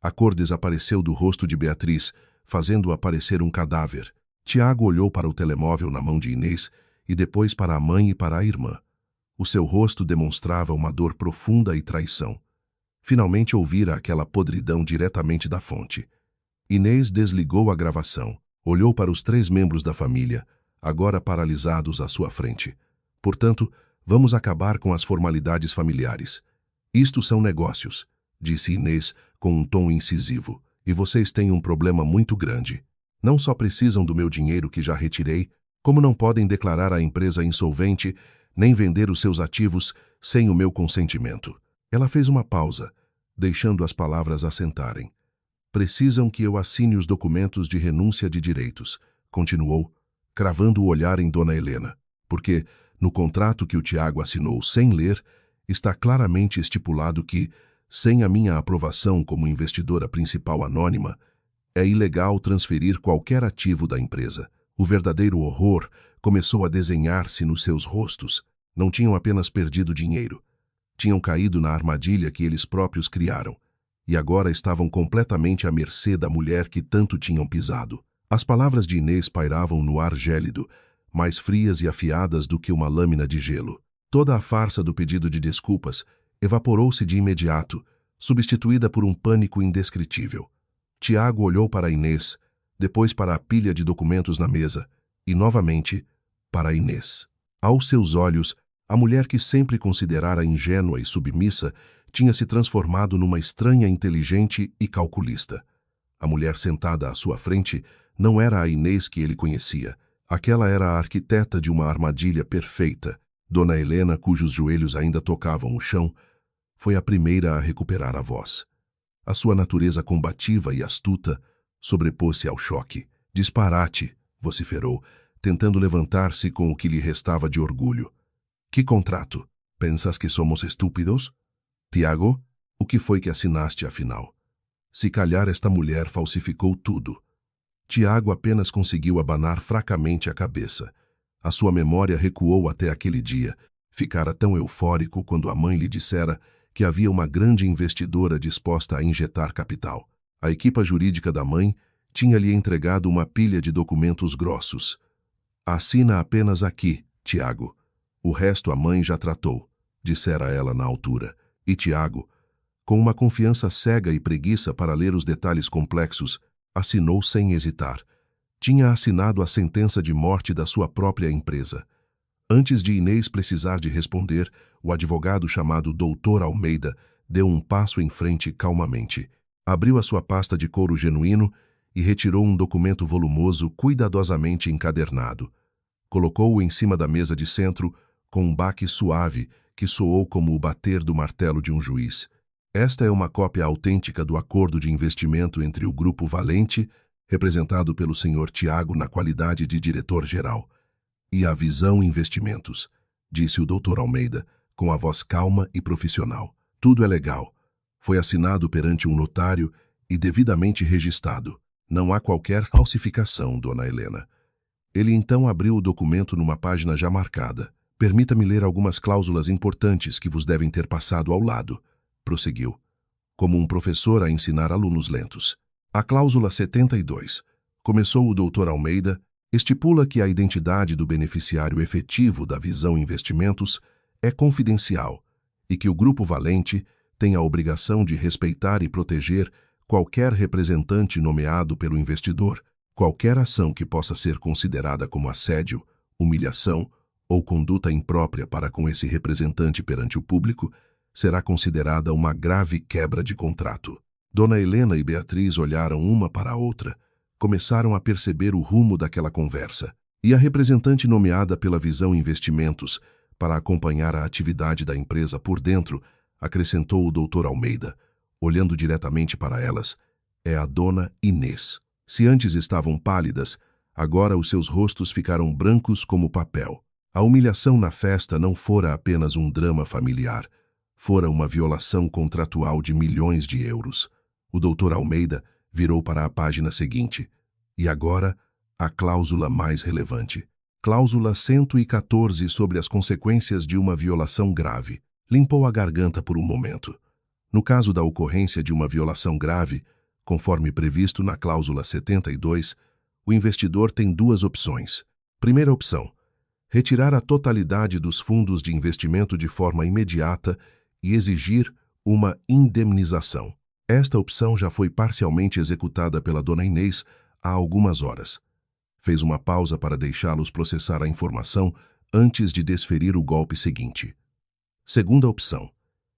A cor desapareceu do rosto de Beatriz, fazendo-a parecer um cadáver. Tiago olhou para o telemóvel na mão de Inês e depois para a mãe e para a irmã. O seu rosto demonstrava uma dor profunda e traição. Finalmente ouvira aquela podridão diretamente da fonte. Inês desligou a gravação, olhou para os 3 membros da família, agora paralisados à sua frente. Portanto, vamos acabar com as formalidades familiares. Isto são negócios, disse Inês com um tom incisivo, e vocês têm um problema muito grande. Não só precisam do meu dinheiro que já retirei, como não podem declarar a empresa insolvente, nem vender os seus ativos sem o meu consentimento. Ela fez uma pausa, deixando as palavras assentarem. Precisam que eu assine os documentos de renúncia de direitos, continuou, cravando o olhar em Dona Helena, porque, no contrato que o Tiago assinou sem ler, está claramente estipulado que, sem a minha aprovação como investidora principal anônima, é ilegal transferir qualquer ativo da empresa. O verdadeiro horror começou a desenhar-se nos seus rostos. Não tinham apenas perdido dinheiro. Tinham caído na armadilha que eles próprios criaram, e agora estavam completamente à mercê da mulher que tanto tinham pisado. As palavras de Inês pairavam no ar gélido, mais frias e afiadas do que uma lâmina de gelo. Toda a farsa do pedido de desculpas evaporou-se de imediato, substituída por um pânico indescritível. Tiago olhou para Inês, depois para a pilha de documentos na mesa, e novamente para Inês. Aos seus olhos, a mulher que sempre considerara ingênua e submissa tinha se transformado numa estranha inteligente e calculista. A mulher sentada à sua frente não era a Inês que ele conhecia. Aquela era a arquiteta de uma armadilha perfeita. Dona Helena, cujos joelhos ainda tocavam o chão, foi a primeira a recuperar a voz. A sua natureza combativa e astuta sobrepôs-se ao choque. Disparate, vociferou, tentando levantar-se com o que lhe restava de orgulho. Que contrato? Pensas que somos estúpidos? Tiago, o que foi que assinaste afinal? Se calhar esta mulher falsificou tudo. Tiago apenas conseguiu abanar fracamente a cabeça. A sua memória recuou até aquele dia. Ficara tão eufórico quando a mãe lhe dissera que havia uma grande investidora disposta a injetar capital. A equipa jurídica da mãe tinha-lhe entregado uma pilha de documentos grossos. Assina apenas aqui, Tiago. O resto a mãe já tratou, dissera ela na altura. E Tiago, com uma confiança cega e preguiça para ler os detalhes complexos, assinou sem hesitar. Tinha assinado a sentença de morte da sua própria empresa. Antes de Inês precisar de responder, o advogado chamado Dr. Almeida deu um passo em frente calmamente. Abriu a sua pasta de couro genuíno e retirou um documento volumoso cuidadosamente encadernado. Colocou-o em cima da mesa de centro com um baque suave que soou como o bater do martelo de um juiz. Esta é uma cópia autêntica do acordo de investimento entre o Grupo Valente, representado pelo Sr. Tiago na qualidade de diretor-geral, e a Visão Investimentos, disse o Dr. Almeida, com a voz calma e profissional. Tudo é legal. Foi assinado perante um notário e devidamente registrado. Não há qualquer falsificação, dona Helena. Ele então abriu o documento numa página já marcada. Permita-me ler algumas cláusulas importantes que vos devem ter passado ao lado, prosseguiu, como um professor a ensinar alunos lentos. A cláusula 72, começou o Dr. Almeida, estipula que a identidade do beneficiário efetivo da Visão Investimentos é confidencial e que o Grupo Valente tem a obrigação de respeitar e proteger qualquer representante nomeado pelo investidor. Qualquer ação que possa ser considerada como assédio, humilhação ou conduta imprópria para com esse representante perante o público será considerada uma grave quebra de contrato. Dona Helena e Beatriz olharam uma para a outra, começaram a perceber o rumo daquela conversa, e a representante nomeada pela Visão Investimentos para acompanhar a atividade da empresa por dentro, acrescentou o Dr. Almeida, olhando diretamente para elas, é a dona Inês. Se antes estavam pálidas, agora os seus rostos ficaram brancos como papel. A humilhação na festa não fora apenas um drama familiar, fora uma violação contratual de milhões de euros. O Dr. Almeida virou para a página seguinte. E agora, a cláusula mais relevante. Cláusula 114 sobre as consequências de uma violação grave. Limpou a garganta por um momento. No caso da ocorrência de uma violação grave, conforme previsto na cláusula 72, o investidor tem duas opções. Primeira opção, retirar a totalidade dos fundos de investimento de forma imediata e exigir uma indemnização. Esta opção já foi parcialmente executada pela dona Inês há algumas horas. Fez uma pausa para deixá-los processar a informação antes de desferir o golpe seguinte. Segunda opção,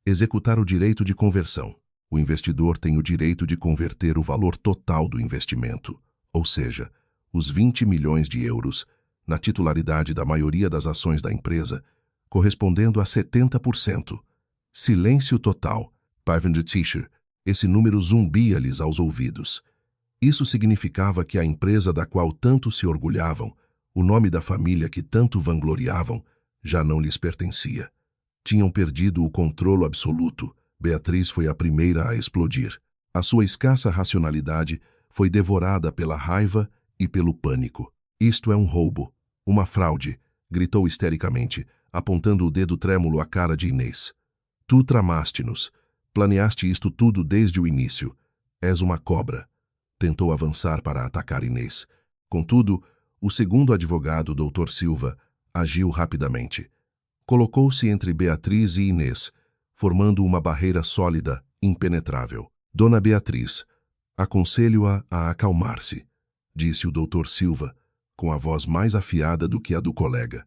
executar o direito de conversão. O investidor tem o direito de converter o valor total do investimento, ou seja, os 20 milhões de euros, na titularidade da maioria das ações da empresa, correspondendo a 70%. Silêncio total. Tischer. Esse número zumbia-lhes aos ouvidos. Isso significava que a empresa da qual tanto se orgulhavam, o nome da família que tanto vangloriavam, já não lhes pertencia. Tinham perdido o controlo absoluto. Beatriz foi a primeira a explodir. A sua escassa racionalidade foi devorada pela raiva e pelo pânico. Isto é um roubo, uma fraude, gritou histericamente, apontando o dedo trêmulo à cara de Inês. Tu tramaste-nos. Planeaste isto tudo desde o início. És uma cobra. Tentou avançar para atacar Inês. Contudo, o segundo advogado, Dr. Silva, agiu rapidamente. Colocou-se entre Beatriz e Inês, formando uma barreira sólida, impenetrável. Dona Beatriz, aconselho-a a acalmar-se, disse o Dr. Silva, com a voz mais afiada do que a do colega.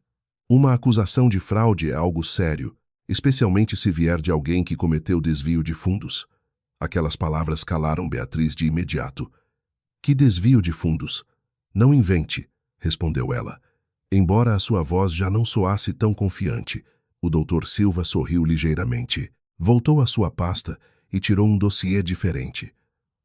Uma acusação de fraude é algo sério, especialmente se vier de alguém que cometeu desvio de fundos. Aquelas palavras calaram Beatriz de imediato. Que desvio de fundos? Não invente, respondeu ela. Embora a sua voz já não soasse tão confiante, o Dr. Silva sorriu ligeiramente. Voltou à sua pasta e tirou um dossiê diferente.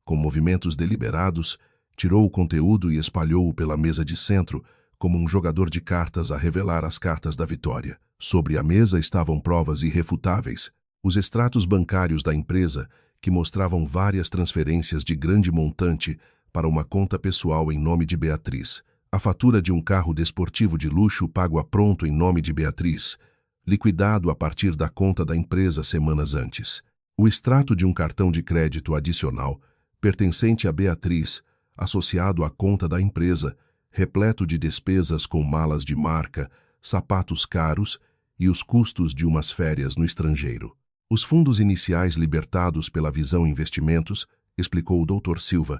Com movimentos deliberados, tirou o conteúdo e espalhou-o pela mesa de centro, como um jogador de cartas a revelar as cartas da vitória. Sobre a mesa estavam provas irrefutáveis, os extratos bancários da empresa, que mostravam várias transferências de grande montante para uma conta pessoal em nome de Beatriz, a fatura de um carro desportivo de luxo pago a pronto em nome de Beatriz, liquidado a partir da conta da empresa semanas antes, o extrato de um cartão de crédito adicional, pertencente a Beatriz, associado à conta da empresa, repleto de despesas com malas de marca, sapatos caros e os custos de umas férias no estrangeiro. Os fundos iniciais libertados pela Visão Investimentos, explicou o Dr. Silva,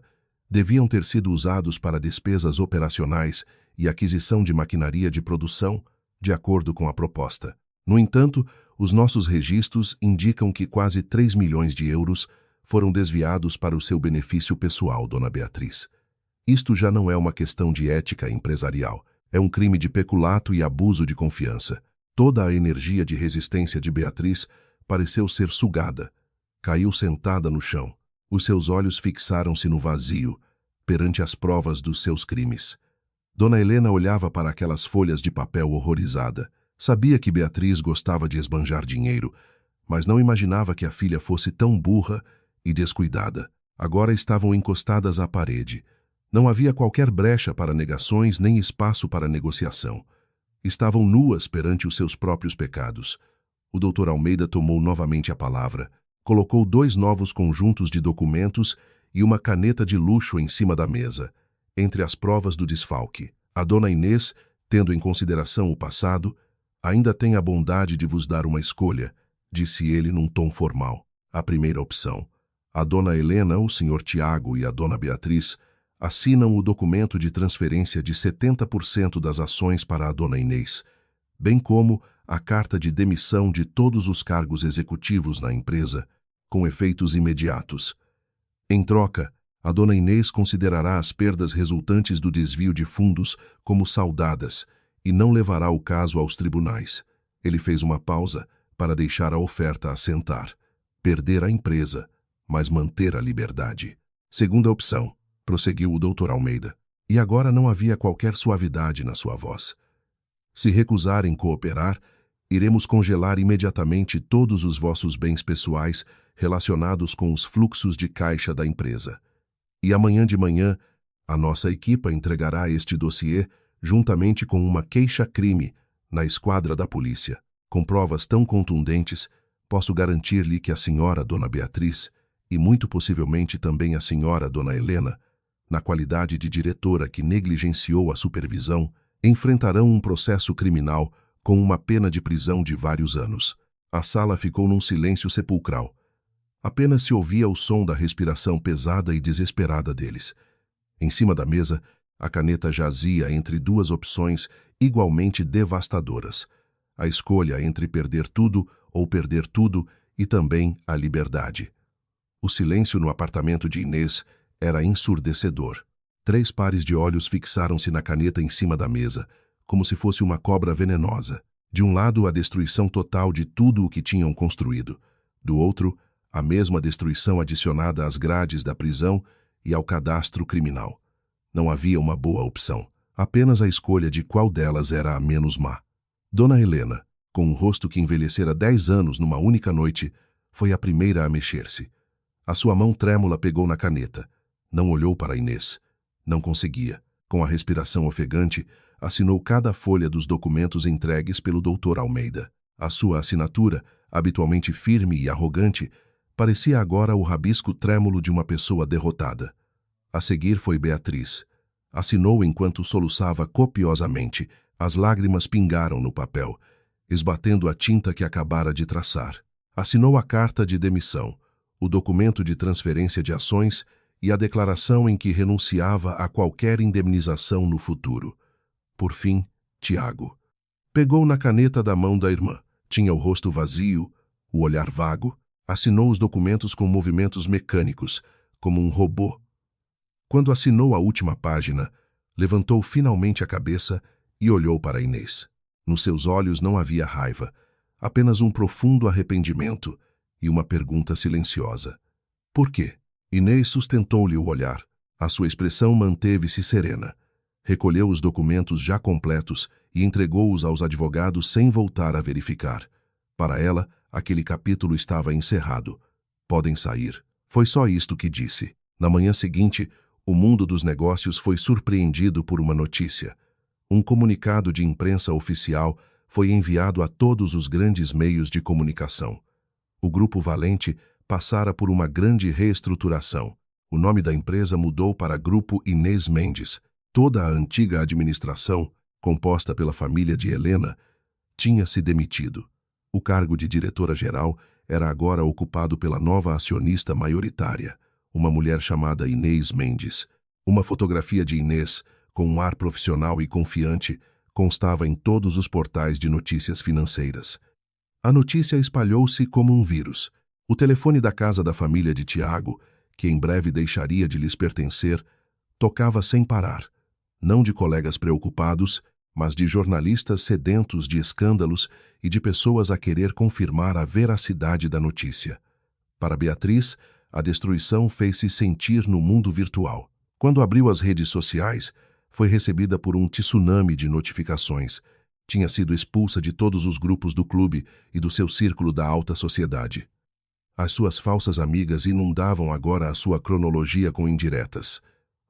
deviam ter sido usados para despesas operacionais e aquisição de maquinaria de produção, de acordo com a proposta. No entanto, os nossos registros indicam que quase 3 milhões de euros foram desviados para o seu benefício pessoal, dona Beatriz. Isto já não é uma questão de ética empresarial, é um crime de peculato e abuso de confiança. Toda a energia de resistência de Beatriz pareceu ser sugada. Caiu sentada no chão. Os seus olhos fixaram-se no vazio, perante as provas dos seus crimes. Dona Helena olhava para aquelas folhas de papel horrorizada. Sabia que Beatriz gostava de esbanjar dinheiro, mas não imaginava que a filha fosse tão burra e descuidada. Agora estavam encostadas à parede. Não havia qualquer brecha para negações nem espaço para negociação. Estavam nuas perante os seus próprios pecados. O Dr. Almeida tomou novamente a palavra, colocou 2 novos conjuntos de documentos e uma caneta de luxo em cima da mesa, entre as provas do desfalque. A dona Inês, tendo em consideração o passado, ainda tem a bondade de vos dar uma escolha, disse ele num tom formal. A primeira opção. A dona Helena, o senhor Tiago e a dona Beatriz assinam o documento de transferência de 70% das ações para a dona Inês, bem como a carta de demissão de todos os cargos executivos na empresa, com efeitos imediatos. Em troca, a dona Inês considerará as perdas resultantes do desvio de fundos como saldadas e não levará o caso aos tribunais. Ele fez uma pausa para deixar a oferta assentar. Perder a empresa, mas manter a liberdade. Segunda opção, prosseguiu o Dr. Almeida, e agora não havia qualquer suavidade na sua voz. Se recusarem cooperar, iremos congelar imediatamente todos os vossos bens pessoais relacionados com os fluxos de caixa da empresa. E amanhã de manhã, a nossa equipa entregará este dossiê juntamente com uma queixa-crime na esquadra da polícia. Com provas tão contundentes, posso garantir-lhe que a senhora Dona Beatriz, e muito possivelmente também a senhora Dona Helena, na qualidade de diretora que negligenciou a supervisão, enfrentarão um processo criminal com uma pena de prisão de vários anos. A sala ficou num silêncio sepulcral. Apenas se ouvia o som da respiração pesada e desesperada deles. Em cima da mesa, a caneta jazia entre 2 opções igualmente devastadoras. A escolha entre perder tudo ou perder tudo e também a liberdade. O silêncio no apartamento de Inês era ensurdecedor. 3 pares de olhos fixaram-se na caneta em cima da mesa, como se fosse uma cobra venenosa. De um lado, a destruição total de tudo o que tinham construído. Do outro, a mesma destruição adicionada às grades da prisão e ao cadastro criminal. Não havia uma boa opção, apenas a escolha de qual delas era a menos má. Dona Helena, com um rosto que envelhecera 10 anos numa única noite, foi a primeira a mexer-se. A sua mão trêmula pegou na caneta. Não olhou para Inês. Não conseguia. Com a respiração ofegante, assinou cada folha dos documentos entregues pelo Dr. Almeida. A sua assinatura, habitualmente firme e arrogante, parecia agora o rabisco trêmulo de uma pessoa derrotada. A seguir foi Beatriz. Assinou enquanto soluçava copiosamente. As lágrimas pingaram no papel, esbatendo a tinta que acabara de traçar. Assinou a carta de demissão, o documento de transferência de ações e a declaração em que renunciava a qualquer indemnização no futuro. Por fim, Tiago. Pegou na caneta da mão da irmã. Tinha o rosto vazio, o olhar vago. Assinou os documentos com movimentos mecânicos, como um robô. Quando assinou a última página, levantou finalmente a cabeça e olhou para Inês. Nos seus olhos não havia raiva, apenas um profundo arrependimento, e uma pergunta silenciosa. Por quê? Inês sustentou-lhe o olhar. A sua expressão manteve-se serena. Recolheu os documentos já completos e entregou-os aos advogados sem voltar a verificar. Para ela, aquele capítulo estava encerrado. Podem sair. Foi só isto que disse. Na manhã seguinte, o mundo dos negócios foi surpreendido por uma notícia. Um comunicado de imprensa oficial foi enviado a todos os grandes meios de comunicação. O Grupo Valente passara por uma grande reestruturação. O nome da empresa mudou para Grupo Inês Mendes. Toda a antiga administração, composta pela família de Helena, tinha se demitido. O cargo de diretora-geral era agora ocupado pela nova acionista maioritária, uma mulher chamada Inês Mendes. Uma fotografia de Inês, com um ar profissional e confiante, constava em todos os portais de notícias financeiras. A notícia espalhou-se como um vírus. O telefone da casa da família de Tiago, que em breve deixaria de lhes pertencer, tocava sem parar, não de colegas preocupados, mas de jornalistas sedentos de escândalos e de pessoas a querer confirmar a veracidade da notícia. Para Beatriz, a destruição fez-se sentir no mundo virtual. Quando abriu as redes sociais, foi recebida por um tsunami de notificações. Tinha sido expulsa de todos os grupos do clube e do seu círculo da alta sociedade. As suas falsas amigas inundavam agora a sua cronologia com indiretas.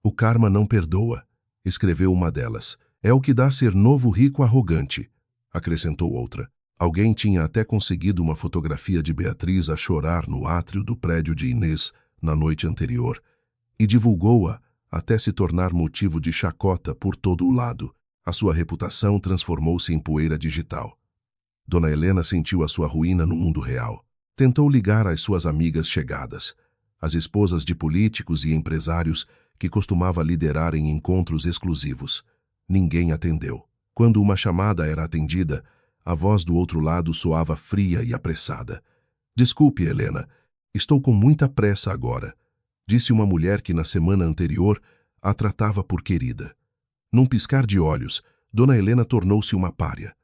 O karma não perdoa, escreveu uma delas. É o que dá ser novo rico arrogante, acrescentou outra. Alguém tinha até conseguido uma fotografia de Beatriz a chorar no átrio do prédio de Inês na noite anterior e divulgou-a até se tornar motivo de chacota por todo o lado. A sua reputação transformou-se em poeira digital. Dona Helena sentiu a sua ruína no mundo real. Tentou ligar às suas amigas chegadas, as esposas de políticos e empresários que costumava liderar em encontros exclusivos. Ninguém atendeu. Quando uma chamada era atendida, a voz do outro lado soava fria e apressada. Desculpe, Helena, estou com muita pressa agora, disse uma mulher que na semana anterior a tratava por querida. Num piscar de olhos, Dona Helena tornou-se uma pária.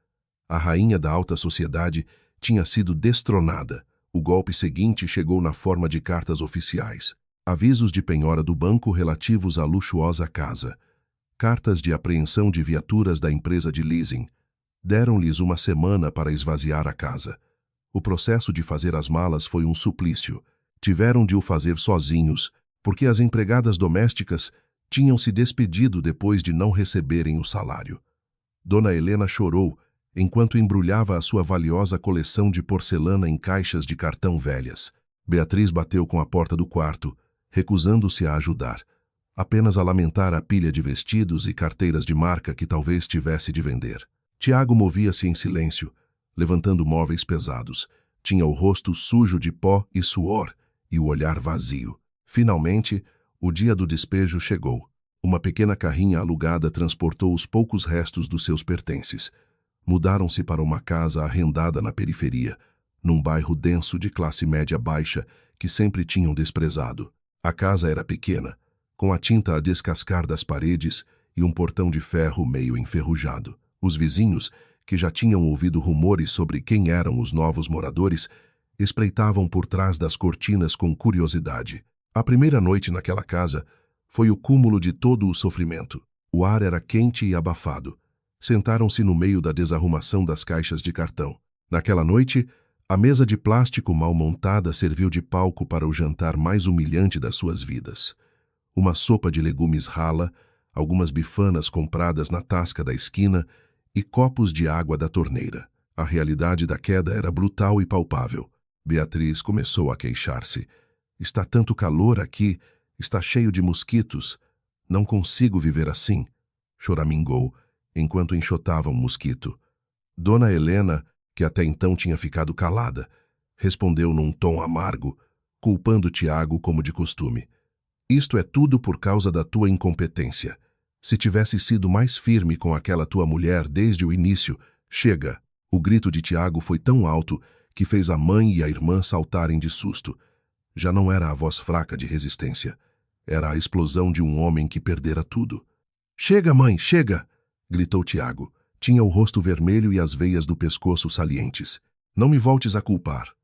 A rainha da alta sociedade tinha sido destronada. O golpe seguinte chegou na forma de cartas oficiais. Avisos de penhora do banco relativos à luxuosa casa. Cartas de apreensão de viaturas da empresa de leasing. Deram-lhes uma semana para esvaziar a casa. O processo de fazer as malas foi um suplício. Tiveram de o fazer sozinhos, porque as empregadas domésticas tinham se despedido depois de não receberem o salário. Dona Helena chorou enquanto embrulhava a sua valiosa coleção de porcelana em caixas de cartão velhas. Beatriz bateu com a porta do quarto, recusando-se a ajudar, apenas a lamentar a pilha de vestidos e carteiras de marca que talvez tivesse de vender. Tiago movia-se em silêncio, levantando móveis pesados. Tinha o rosto sujo de pó e suor e o olhar vazio. Finalmente, o dia do despejo chegou. Uma pequena carrinha alugada transportou os poucos restos dos seus pertences. Mudaram-se para uma casa arrendada na periferia, num bairro denso de classe média baixa que sempre tinham desprezado. A casa era pequena, com a tinta a descascar das paredes e um portão de ferro meio enferrujado. Os vizinhos, que já tinham ouvido rumores sobre quem eram os novos moradores, espreitavam por trás das cortinas com curiosidade. A primeira noite naquela casa foi o cúmulo de todo o sofrimento. O ar era quente e abafado. Sentaram-se no meio da desarrumação das caixas de cartão. Naquela noite, a mesa de plástico mal montada serviu de palco para o jantar mais humilhante das suas vidas. Uma sopa de legumes rala, algumas bifanas compradas na tasca da esquina e copos de água da torneira. A realidade da queda era brutal e palpável. Beatriz começou a queixar-se. Está tanto calor aqui, está cheio de mosquitos. Não consigo viver assim, choramingou, enquanto enxotava um mosquito. Dona Helena, que até então tinha ficado calada, respondeu num tom amargo, culpando Tiago como de costume. Isto é tudo por causa da tua incompetência. Se tivesse sido mais firme com aquela tua mulher desde o início, chega! O grito de Tiago foi tão alto que fez a mãe e a irmã saltarem de susto. Já não era a voz fraca de resistência. Era a explosão de um homem que perdera tudo. Chega, mãe, chega! Gritou Tiago. Tinha o rosto vermelho e as veias do pescoço salientes. Não me voltes a culpar.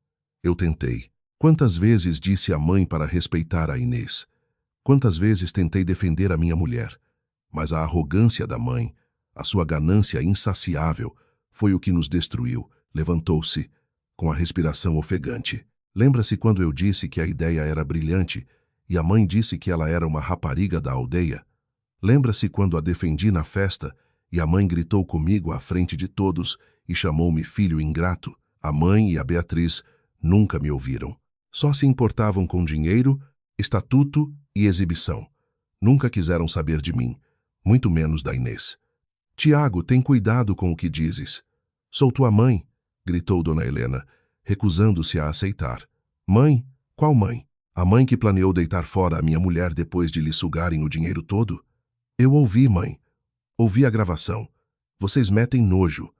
Eu tentei. Quantas vezes disse à mãe para respeitar a Inês? Quantas vezes tentei defender a minha mulher? Mas a arrogância da mãe, a sua ganância insaciável, foi o que nos destruiu. Levantou-se, com a respiração ofegante. Lembra-se quando eu disse que a ideia era brilhante e a mãe disse que ela era uma rapariga da aldeia? Lembra-se quando a defendi na festa e a mãe gritou comigo à frente de todos e chamou-me filho ingrato? A mãe e a Beatriz nunca me ouviram. Só se importavam com dinheiro, estatuto e exibição. Nunca quiseram saber de mim, muito menos da Inês. Tiago, tem cuidado com o que dizes. Sou tua mãe, gritou Dona Helena, recusando-se a aceitar. Mãe? Qual mãe? A mãe que planeou deitar fora a minha mulher depois de lhe sugarem o dinheiro todo? Eu ouvi, mãe. Ouvi a gravação. Vocês metem nojo.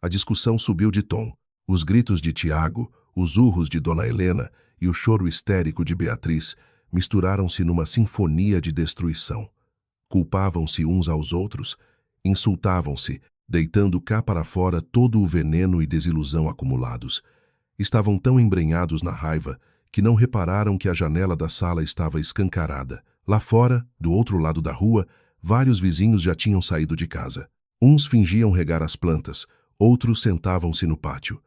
A discussão subiu de tom. Os gritos de Tiago, os urros de Dona Helena e o choro histérico de Beatriz misturaram-se numa sinfonia de destruição. Culpavam-se uns aos outros, insultavam-se, deitando cá para fora todo o veneno e desilusão acumulados. Estavam tão embrenhados na raiva que não repararam que a janela da sala estava escancarada. Lá fora, do outro lado da rua, vários vizinhos já tinham saído de casa. Uns fingiam regar as plantas, outros sentavam-se no pátio.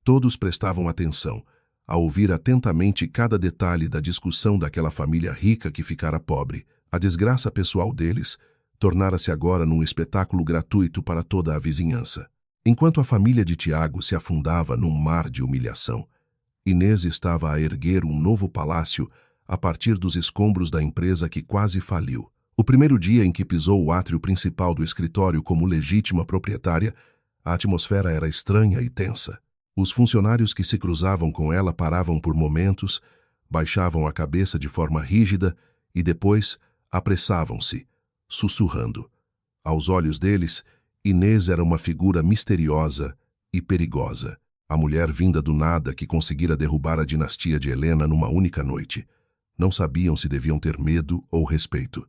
Todos prestavam atenção, a ouvir atentamente cada detalhe da discussão daquela família rica que ficara pobre. A desgraça pessoal deles tornara-se agora num espetáculo gratuito para toda a vizinhança. Enquanto a família de Tiago se afundava num mar de humilhação, Inês estava a erguer um novo palácio a partir dos escombros da empresa que quase faliu. O primeiro dia em que pisou o átrio principal do escritório como legítima proprietária, a atmosfera era estranha e tensa. Os funcionários que se cruzavam com ela paravam por momentos, baixavam a cabeça de forma rígida e depois apressavam-se, sussurrando. Aos olhos deles, Inês era uma figura misteriosa e perigosa. A mulher vinda do nada que conseguira derrubar a dinastia de Helena numa única noite. Não sabiam se deviam ter medo ou respeito.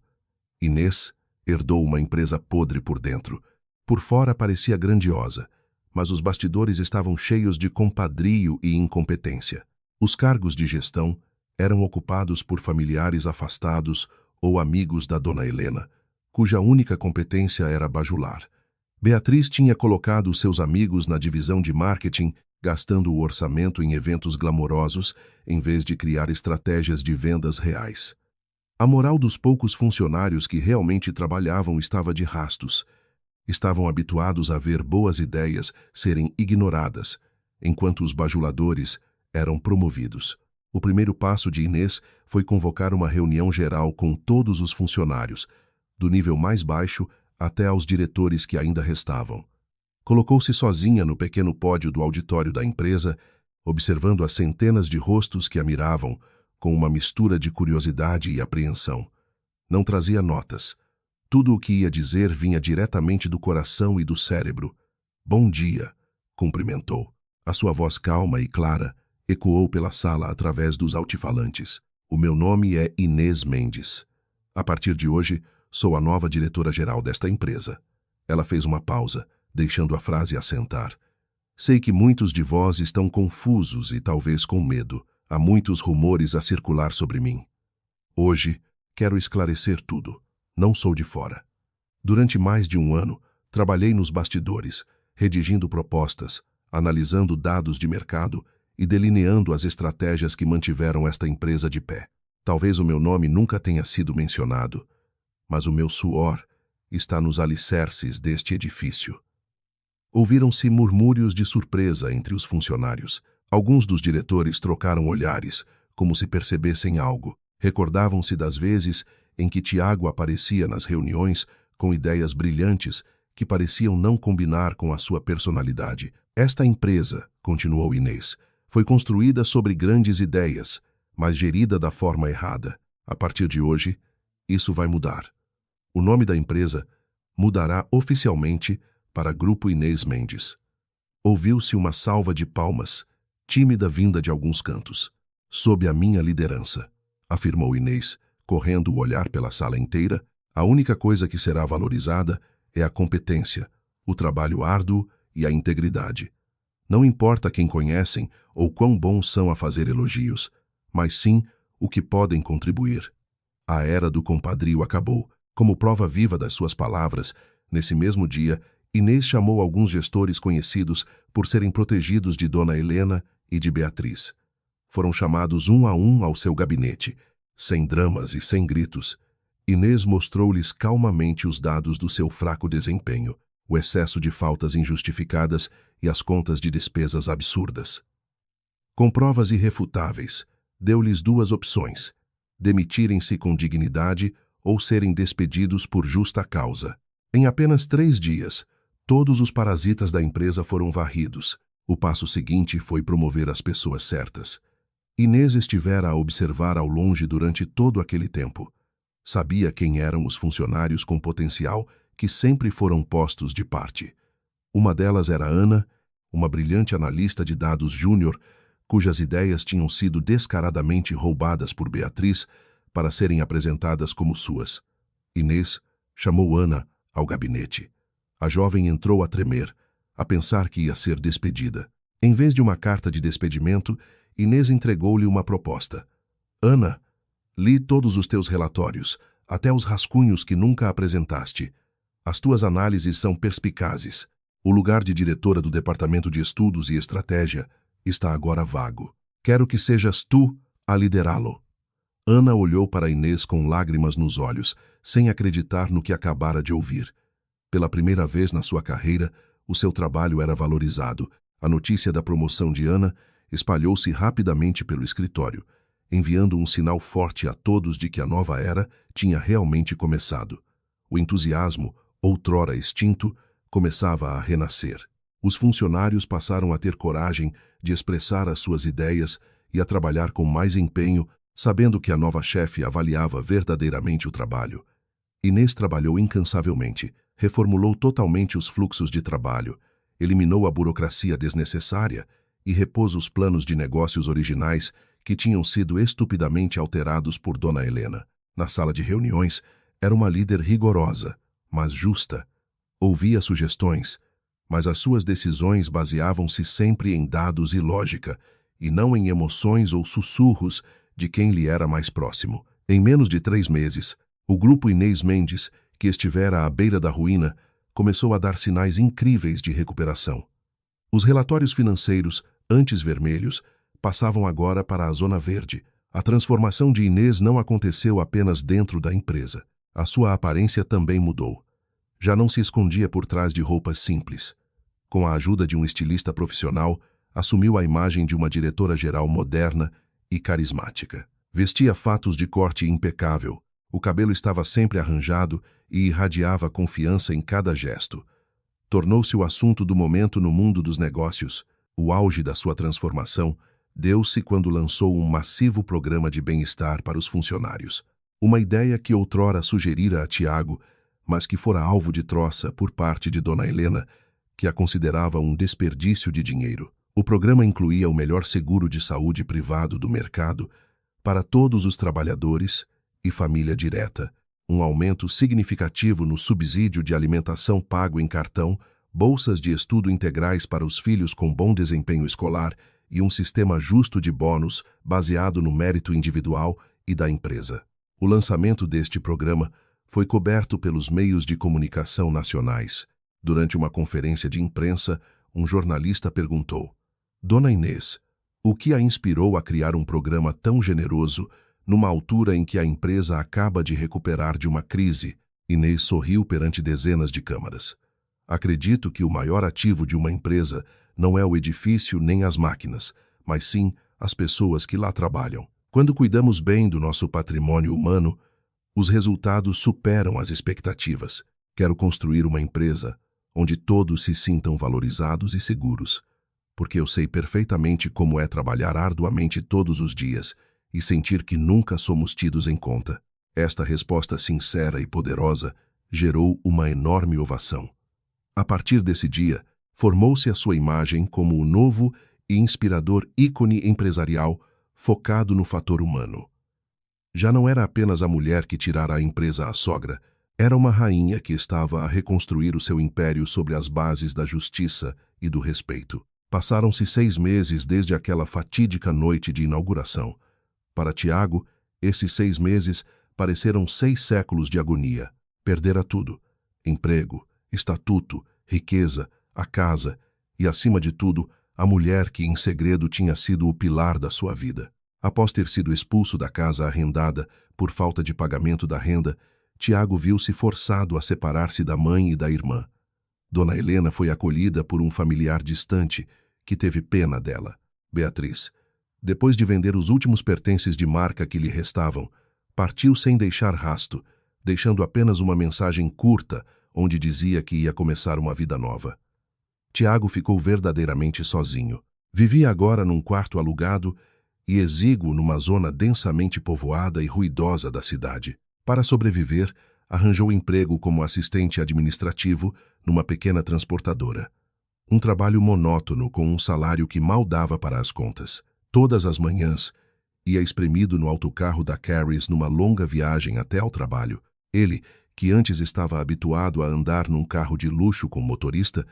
Inês herdou uma empresa podre por dentro. Por fora parecia grandiosa, mas os bastidores estavam cheios de compadrio e incompetência. Os cargos de gestão eram ocupados por familiares afastados ou amigos da Dona Helena, cuja única competência era bajular. Beatriz tinha colocado seus amigos na divisão de marketing, gastando o orçamento em eventos glamourosos, em vez de criar estratégias de vendas reais. A moral dos poucos funcionários que realmente trabalhavam estava de rastos. Estavam habituados a ver boas ideias serem ignoradas, enquanto os bajuladores eram promovidos. O primeiro passo de Inês foi convocar uma reunião geral com todos os funcionários, do nível mais baixo até aos diretores que ainda restavam. Colocou-se sozinha no pequeno pódio do auditório da empresa, observando as centenas de rostos que a miravam, com uma mistura de curiosidade e apreensão. Não trazia notas. Tudo o que ia dizer vinha diretamente do coração e do cérebro. Bom dia, cumprimentou. A sua voz calma e clara ecoou pela sala através dos altifalantes. O meu nome é Inês Mendes. A partir de hoje, sou a nova diretora-geral desta empresa. Ela fez uma pausa, deixando a frase assentar. Sei que muitos de vós estão confusos e talvez com medo. Há muitos rumores a circular sobre mim. Hoje, quero esclarecer tudo. Não sou de fora. Durante mais de um ano, trabalhei nos bastidores, redigindo propostas, analisando dados de mercado e delineando as estratégias que mantiveram esta empresa de pé. Talvez o meu nome nunca tenha sido mencionado, mas o meu suor está nos alicerces deste edifício. Ouviram-se murmúrios de surpresa entre os funcionários. Alguns dos diretores trocaram olhares, como se percebessem algo. Recordavam-se das vezes em que Tiago aparecia nas reuniões com ideias brilhantes que pareciam não combinar com a sua personalidade. Esta empresa, continuou Inês, foi construída sobre grandes ideias, mas gerida da forma errada. A partir de hoje, isso vai mudar. O nome da empresa mudará oficialmente para Grupo Inês Mendes. Ouviu-se uma salva de palmas, tímida vinda de alguns cantos. Sob a minha liderança, afirmou Inês, correndo o olhar pela sala inteira, a única coisa que será valorizada é a competência, o trabalho árduo e a integridade. Não importa quem conhecem ou quão bons são a fazer elogios, mas sim o que podem contribuir. A era do compadrio acabou. Como prova viva das suas palavras, nesse mesmo dia, Inês chamou alguns gestores conhecidos por serem protegidos de Dona Helena e de Beatriz. Foram chamados um a um ao seu gabinete, sem dramas e sem gritos. Inês mostrou-lhes calmamente os dados do seu fraco desempenho, o excesso de faltas injustificadas e as contas de despesas absurdas. Com provas irrefutáveis, deu-lhes duas opções: demitirem-se com dignidade ou serem despedidos por justa causa. Em apenas 3 dias, todos os parasitas da empresa foram varridos. O passo seguinte foi promover as pessoas certas. Inês estivera a observar ao longe durante todo aquele tempo. Sabia quem eram os funcionários com potencial que sempre foram postos de parte. Uma delas era Ana, uma brilhante analista de dados júnior, cujas ideias tinham sido descaradamente roubadas por Beatriz para serem apresentadas como suas. Inês chamou Ana ao gabinete. A jovem entrou a tremer, a pensar que ia ser despedida. Em vez de uma carta de despedimento, Inês entregou-lhe uma proposta. Ana, li todos os teus relatórios, até os rascunhos que nunca apresentaste. As tuas análises são perspicazes. O lugar de diretora do Departamento de Estudos e Estratégia está agora vago. Quero que sejas tu a liderá-lo. Ana olhou para Inês com lágrimas nos olhos, sem acreditar no que acabara de ouvir. Pela primeira vez na sua carreira, o seu trabalho era valorizado. A notícia da promoção de Ana espalhou-se rapidamente pelo escritório, enviando um sinal forte a todos de que a nova era tinha realmente começado. O entusiasmo, outrora extinto, começava a renascer. Os funcionários passaram a ter coragem de expressar as suas ideias e a trabalhar com mais empenho, sabendo que a nova chefe avaliava verdadeiramente o trabalho. Inês trabalhou incansavelmente, reformulou totalmente os fluxos de trabalho, eliminou a burocracia desnecessária e repôs os planos de negócios originais que tinham sido estupidamente alterados por Dona Helena. Na sala de reuniões, era uma líder rigorosa, mas justa. Ouvia sugestões, mas as suas decisões baseavam-se sempre em dados e lógica, e não em emoções ou sussurros de quem lhe era mais próximo. Em menos de 3 meses, o grupo Inês Mendes, que estivera à beira da ruína, começou a dar sinais incríveis de recuperação. Os relatórios financeiros, antes vermelhos, passavam agora para a zona verde. A transformação de Inês não aconteceu apenas dentro da empresa. A sua aparência também mudou. Já não se escondia por trás de roupas simples. Com a ajuda de um estilista profissional, assumiu a imagem de uma diretora-geral moderna e carismática. Vestia fatos de corte impecável, o cabelo estava sempre arranjado e irradiava confiança em cada gesto. Tornou-se o assunto do momento no mundo dos negócios. O auge da sua transformação deu-se quando lançou um massivo programa de bem-estar para os funcionários. Uma ideia que outrora sugerira a Tiago, mas que fora alvo de troça por parte de Dona Helena, que a considerava um desperdício de dinheiro. O programa incluía o melhor seguro de saúde privado do mercado para todos os trabalhadores e família direta, um aumento significativo no subsídio de alimentação pago em cartão, bolsas de estudo integrais para os filhos com bom desempenho escolar e um sistema justo de bônus baseado no mérito individual e da empresa. O lançamento deste programa foi coberto pelos meios de comunicação nacionais. Durante uma conferência de imprensa, um jornalista perguntou: Dona Inês, o que a inspirou a criar um programa tão generoso numa altura em que a empresa acaba de recuperar de uma crise? Inês sorriu perante dezenas de câmaras. Acredito que o maior ativo de uma empresa não é o edifício nem as máquinas, mas sim as pessoas que lá trabalham. Quando cuidamos bem do nosso patrimônio humano, os resultados superam as expectativas. Quero construir uma empresa onde todos se sintam valorizados e seguros, porque eu sei perfeitamente como é trabalhar arduamente todos os dias e sentir que nunca somos tidos em conta. Esta resposta sincera e poderosa gerou uma enorme ovação. A partir desse dia, formou-se a sua imagem como o novo e inspirador ícone empresarial focado no fator humano. Já não era apenas a mulher que tirara a empresa à sogra, era uma rainha que estava a reconstruir o seu império sobre as bases da justiça e do respeito. Passaram-se 6 meses desde aquela fatídica noite de inauguração. Para Tiago, esses 6 meses pareceram 6 séculos de agonia. Perdera tudo: emprego, estatuto, riqueza, a casa e, acima de tudo, a mulher que em segredo tinha sido o pilar da sua vida. Após ter sido expulso da casa arrendada por falta de pagamento da renda, Tiago viu-se forçado a separar-se da mãe e da irmã. Dona Helena foi acolhida por um familiar distante que teve pena dela, Beatriz. Depois de vender os últimos pertences de marca que lhe restavam, partiu sem deixar rasto, deixando apenas uma mensagem curta onde dizia que ia começar uma vida nova. Tiago ficou verdadeiramente sozinho. Vivia agora num quarto alugado e exíguo numa zona densamente povoada e ruidosa da cidade. Para sobreviver, arranjou emprego como assistente administrativo numa pequena transportadora. Um trabalho monótono com um salário que mal dava para as contas. Todas as manhãs, ia espremido no autocarro da Carries numa longa viagem até ao trabalho. Ele, que antes estava habituado a andar num carro de luxo com motorista,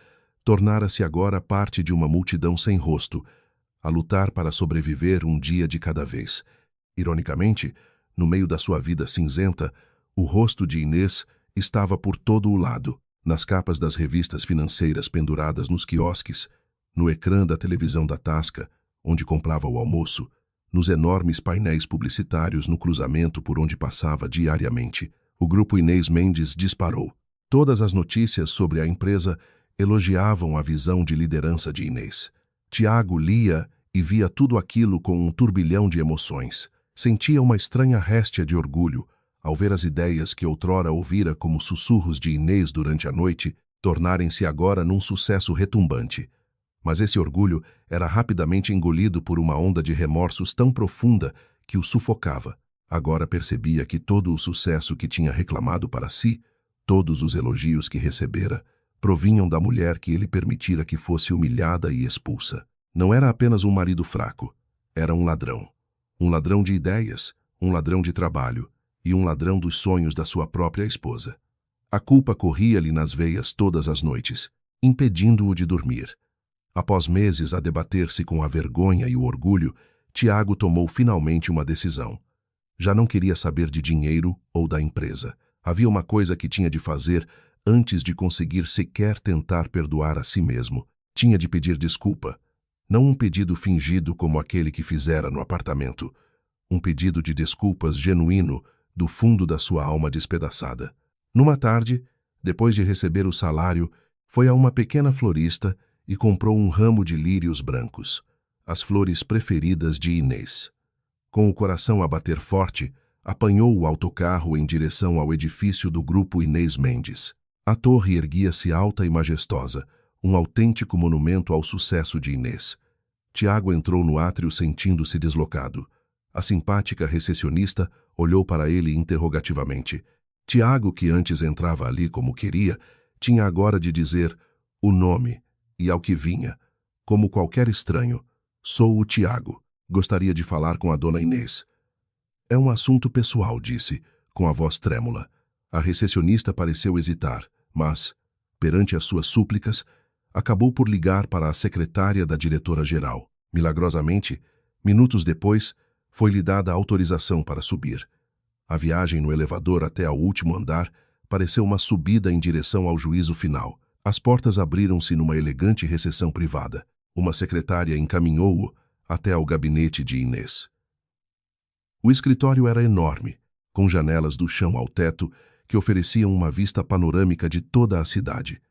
tornara-se agora parte de uma multidão sem rosto, a lutar para sobreviver um dia de cada vez. Ironicamente, no meio da sua vida cinzenta, o rosto de Inês estava por todo o lado, nas capas das revistas financeiras penduradas nos quiosques, no ecrã da televisão da Tasca, onde comprava o almoço, nos enormes painéis publicitários no cruzamento por onde passava diariamente. O grupo Inês Mendes disparou. Todas as notícias sobre a empresa elogiavam a visão de liderança de Inês. Tiago lia e via tudo aquilo com um turbilhão de emoções. Sentia uma estranha réstia de orgulho ao ver as ideias que outrora ouvira como sussurros de Inês durante a noite tornarem-se agora num sucesso retumbante. Mas esse orgulho era rapidamente engolido por uma onda de remorsos tão profunda que o sufocava. Agora percebia que todo o sucesso que tinha reclamado para si, todos os elogios que recebera, provinham da mulher que ele permitira que fosse humilhada e expulsa. Não era apenas um marido fraco, era um ladrão. Um ladrão de ideias, um ladrão de trabalho e um ladrão dos sonhos da sua própria esposa. A culpa corria-lhe nas veias todas as noites, impedindo-o de dormir. Após meses a debater-se com a vergonha e o orgulho, Tiago tomou finalmente uma decisão. Já não queria saber de dinheiro ou da empresa. Havia uma coisa que tinha de fazer antes de conseguir sequer tentar perdoar a si mesmo. Tinha de pedir desculpa. Não um pedido fingido como aquele que fizera no apartamento. Um pedido de desculpas genuíno do fundo da sua alma despedaçada. Numa tarde, depois de receber o salário, foi a uma pequena florista e comprou um ramo de lírios brancos, as flores preferidas de Inês. Com o coração a bater forte, apanhou o autocarro em direção ao edifício do grupo Inês Mendes. A torre erguia-se alta e majestosa, um autêntico monumento ao sucesso de Inês. Tiago entrou no átrio sentindo-se deslocado. A simpática recepcionista olhou para ele interrogativamente. Tiago, que antes entrava ali como queria, tinha agora de dizer o nome e ao que vinha. Como qualquer estranho, sou o Tiago. Gostaria de falar com a dona Inês. É um assunto pessoal, disse, com a voz trêmula. A recepcionista pareceu hesitar, mas, perante as suas súplicas, acabou por ligar para a secretária da diretora-geral. Milagrosamente, minutos depois, foi-lhe dada a autorização para subir. A viagem no elevador até ao último andar pareceu uma subida em direção ao juízo final. As portas abriram-se numa elegante recepção privada. Uma secretária encaminhou-o até ao gabinete de Inês. O escritório era enorme, com janelas do chão ao teto que ofereciam uma vista panorâmica de toda a cidade.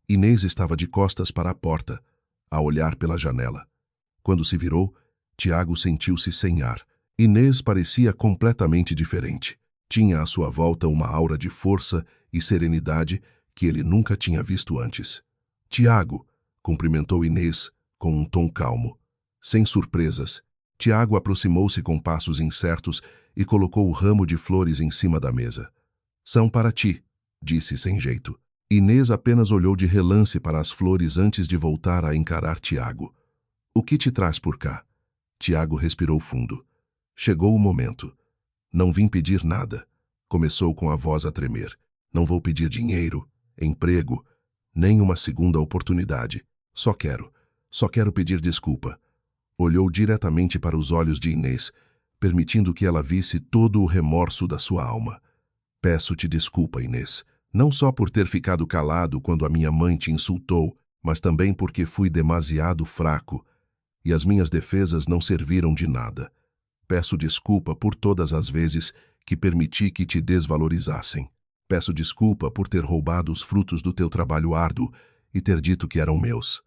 Inês estava de costas para a porta, a olhar pela janela. Quando se virou, Tiago sentiu-se sem ar. Inês parecia completamente diferente. Tinha à sua volta uma aura de força e serenidade que ele nunca tinha visto antes. Tiago, cumprimentou Inês com um tom calmo. Sem surpresas, Tiago aproximou-se com passos incertos e colocou o ramo de flores em cima da mesa. São para ti, disse sem jeito. Inês apenas olhou de relance para as flores antes de voltar a encarar Tiago. O que te traz por cá? Tiago respirou fundo. Chegou o momento. Não vim pedir nada. Começou com a voz a tremer. Não vou pedir dinheiro, emprego, nem uma segunda oportunidade. Só quero Só quero pedir desculpa. Olhou diretamente para os olhos de Inês, permitindo que ela visse todo o remorso da sua alma. Peço-te desculpa, Inês, não só por ter ficado calado quando a minha mãe te insultou, mas também porque fui demasiado fraco e as minhas defesas não serviram de nada. Peço desculpa por todas as vezes que permiti que te desvalorizassem. Peço desculpa por ter roubado os frutos do teu trabalho árduo e ter dito que eram meus.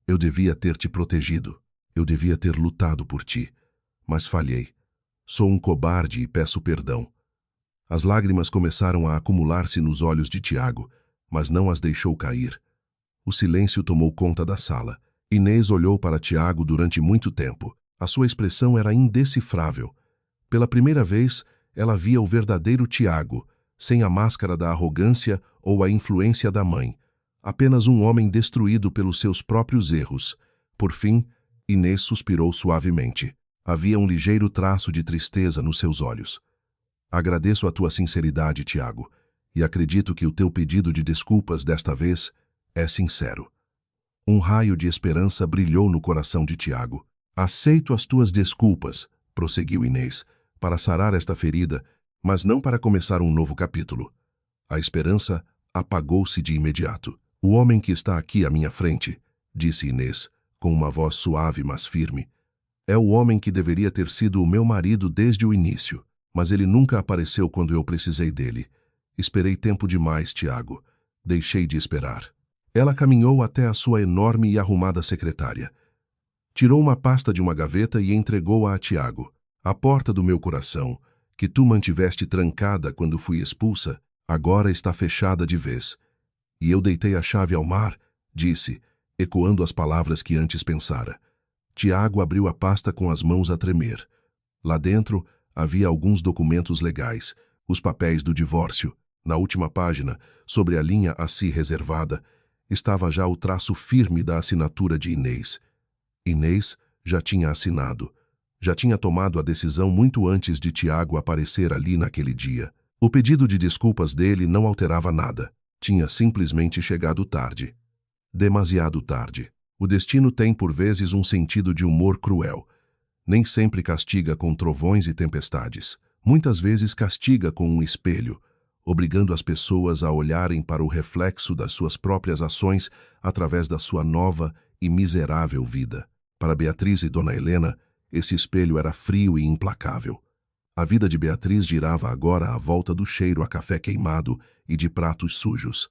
Eu devia ter te protegido. Eu devia ter lutado por ti. Mas falhei. Sou um cobarde e peço perdão. As lágrimas começaram a acumular-se nos olhos de Tiago, mas não as deixou cair. O silêncio tomou conta da sala. Inês olhou para Tiago durante muito tempo. A sua expressão era indecifrável. Pela primeira vez, ela via o verdadeiro Tiago, sem a máscara da arrogância ou a influência da mãe. Apenas um homem destruído pelos seus próprios erros. Por fim, Inês suspirou suavemente. Havia um ligeiro traço de tristeza nos seus olhos. Agradeço a tua sinceridade, Tiago, e acredito que o teu pedido de desculpas desta vez é sincero. Um raio de esperança brilhou no coração de Tiago. Aceito as tuas desculpas, prosseguiu Inês, para sarar esta ferida, mas não para começar um novo capítulo. A esperança apagou-se de imediato. O homem que está aqui à minha frente, disse Inês, com uma voz suave mas firme, é o homem que deveria ter sido o meu marido desde o início, mas ele nunca apareceu quando eu precisei dele. Esperei tempo demais, Tiago. Deixei de esperar. Ela caminhou até a sua enorme e arrumada secretária. Tirou uma pasta de uma gaveta e entregou-a a Tiago. A porta do meu coração, que tu mantiveste trancada quando fui expulsa, agora está fechada de vez. E eu deitei a chave ao mar, disse, ecoando as palavras que antes pensara. Tiago abriu a pasta com as mãos a tremer. Lá dentro havia alguns documentos legais, os papéis do divórcio. Na última página, sobre a linha a si reservada, estava já o traço firme da assinatura de Inês. Inês já tinha assinado. Já tinha tomado a decisão muito antes de Tiago aparecer ali naquele dia. O pedido de desculpas dele não alterava nada. Tinha simplesmente chegado tarde. Demasiado tarde. O destino tem por vezes um sentido de humor cruel. Nem sempre castiga com trovões e tempestades. Muitas vezes castiga com um espelho, obrigando as pessoas a olharem para o reflexo das suas próprias ações através da sua nova e miserável vida. Para Beatriz e Dona Helena, esse espelho era frio e implacável. A vida de Beatriz girava agora à volta do cheiro a café queimado e de pratos sujos.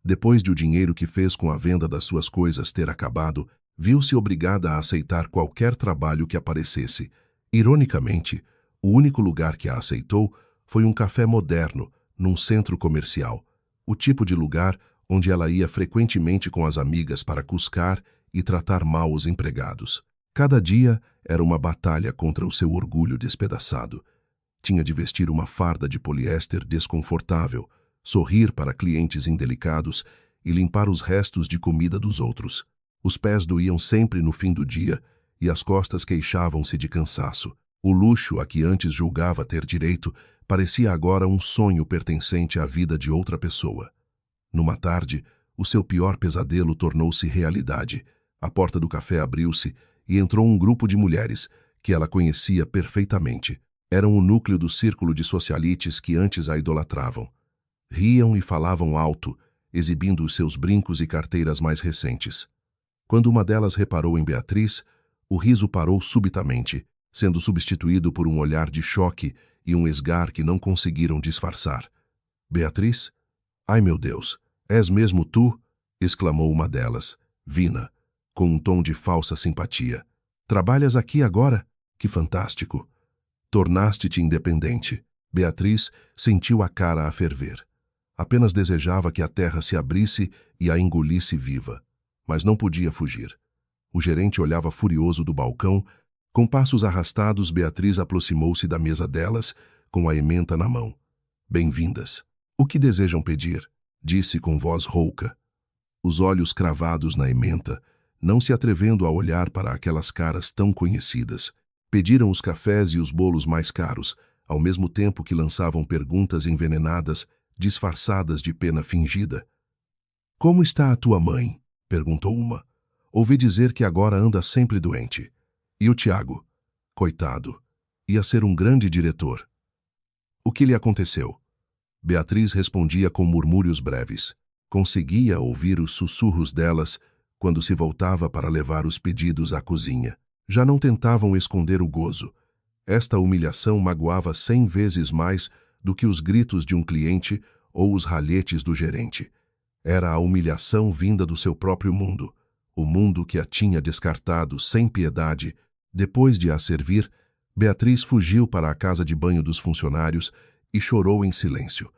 Depois de o dinheiro que fez com a venda das suas coisas ter acabado, viu-se obrigada a aceitar qualquer trabalho que aparecesse. Ironicamente, o único lugar que a aceitou foi um café moderno, num centro comercial, o tipo de lugar onde ela ia frequentemente com as amigas para cuscar e tratar mal os empregados. Cada dia era uma batalha contra o seu orgulho despedaçado. Tinha de vestir uma farda de poliéster desconfortável, sorrir para clientes indelicados e limpar os restos de comida dos outros. Os pés doíam sempre no fim do dia e as costas queixavam-se de cansaço. O luxo a que antes julgava ter direito parecia agora um sonho pertencente à vida de outra pessoa. Numa tarde, o seu pior pesadelo tornou-se realidade. A porta do café abriu-se e entrou um grupo de mulheres que ela conhecia perfeitamente. Eram o núcleo do círculo de socialites que antes a idolatravam. Riam e falavam alto, exibindo os seus brincos e carteiras mais recentes. Quando uma delas reparou em Beatriz, o riso parou subitamente, sendo substituído por um olhar de choque e um esgar que não conseguiram disfarçar. Beatriz? Ai, meu Deus, és mesmo tu? Exclamou uma delas, Vina, com um tom de falsa simpatia. Trabalhas aqui agora? Que fantástico! Tornaste-te independente. Beatriz sentiu a cara a ferver. Apenas desejava que a terra se abrisse e a engolisse viva. Mas não podia fugir. O gerente olhava furioso do balcão. Com passos arrastados, Beatriz aproximou-se da mesa delas, com a ementa na mão. Bem-vindas. O que desejam pedir? Disse com voz rouca. Os olhos cravados na ementa, não se atrevendo a olhar para aquelas caras tão conhecidas. Pediram os cafés e os bolos mais caros, ao mesmo tempo que lançavam perguntas envenenadas, disfarçadas de pena fingida. Como está a tua mãe? Perguntou uma. Ouvi dizer que agora anda sempre doente. E o Tiago? Coitado. Ia ser um grande diretor. O que lhe aconteceu? Beatriz respondia com murmúrios breves. Conseguia ouvir os sussurros delas quando se voltava para levar os pedidos à cozinha. Já não tentavam esconder o gozo. Esta humilhação magoava 100 vezes mais do que os gritos de um cliente ou os ralhetes do gerente. Era a humilhação vinda do seu próprio mundo, o mundo que a tinha descartado sem piedade. Depois de a servir, Beatriz fugiu para a casa de banho dos funcionários e chorou em silêncio.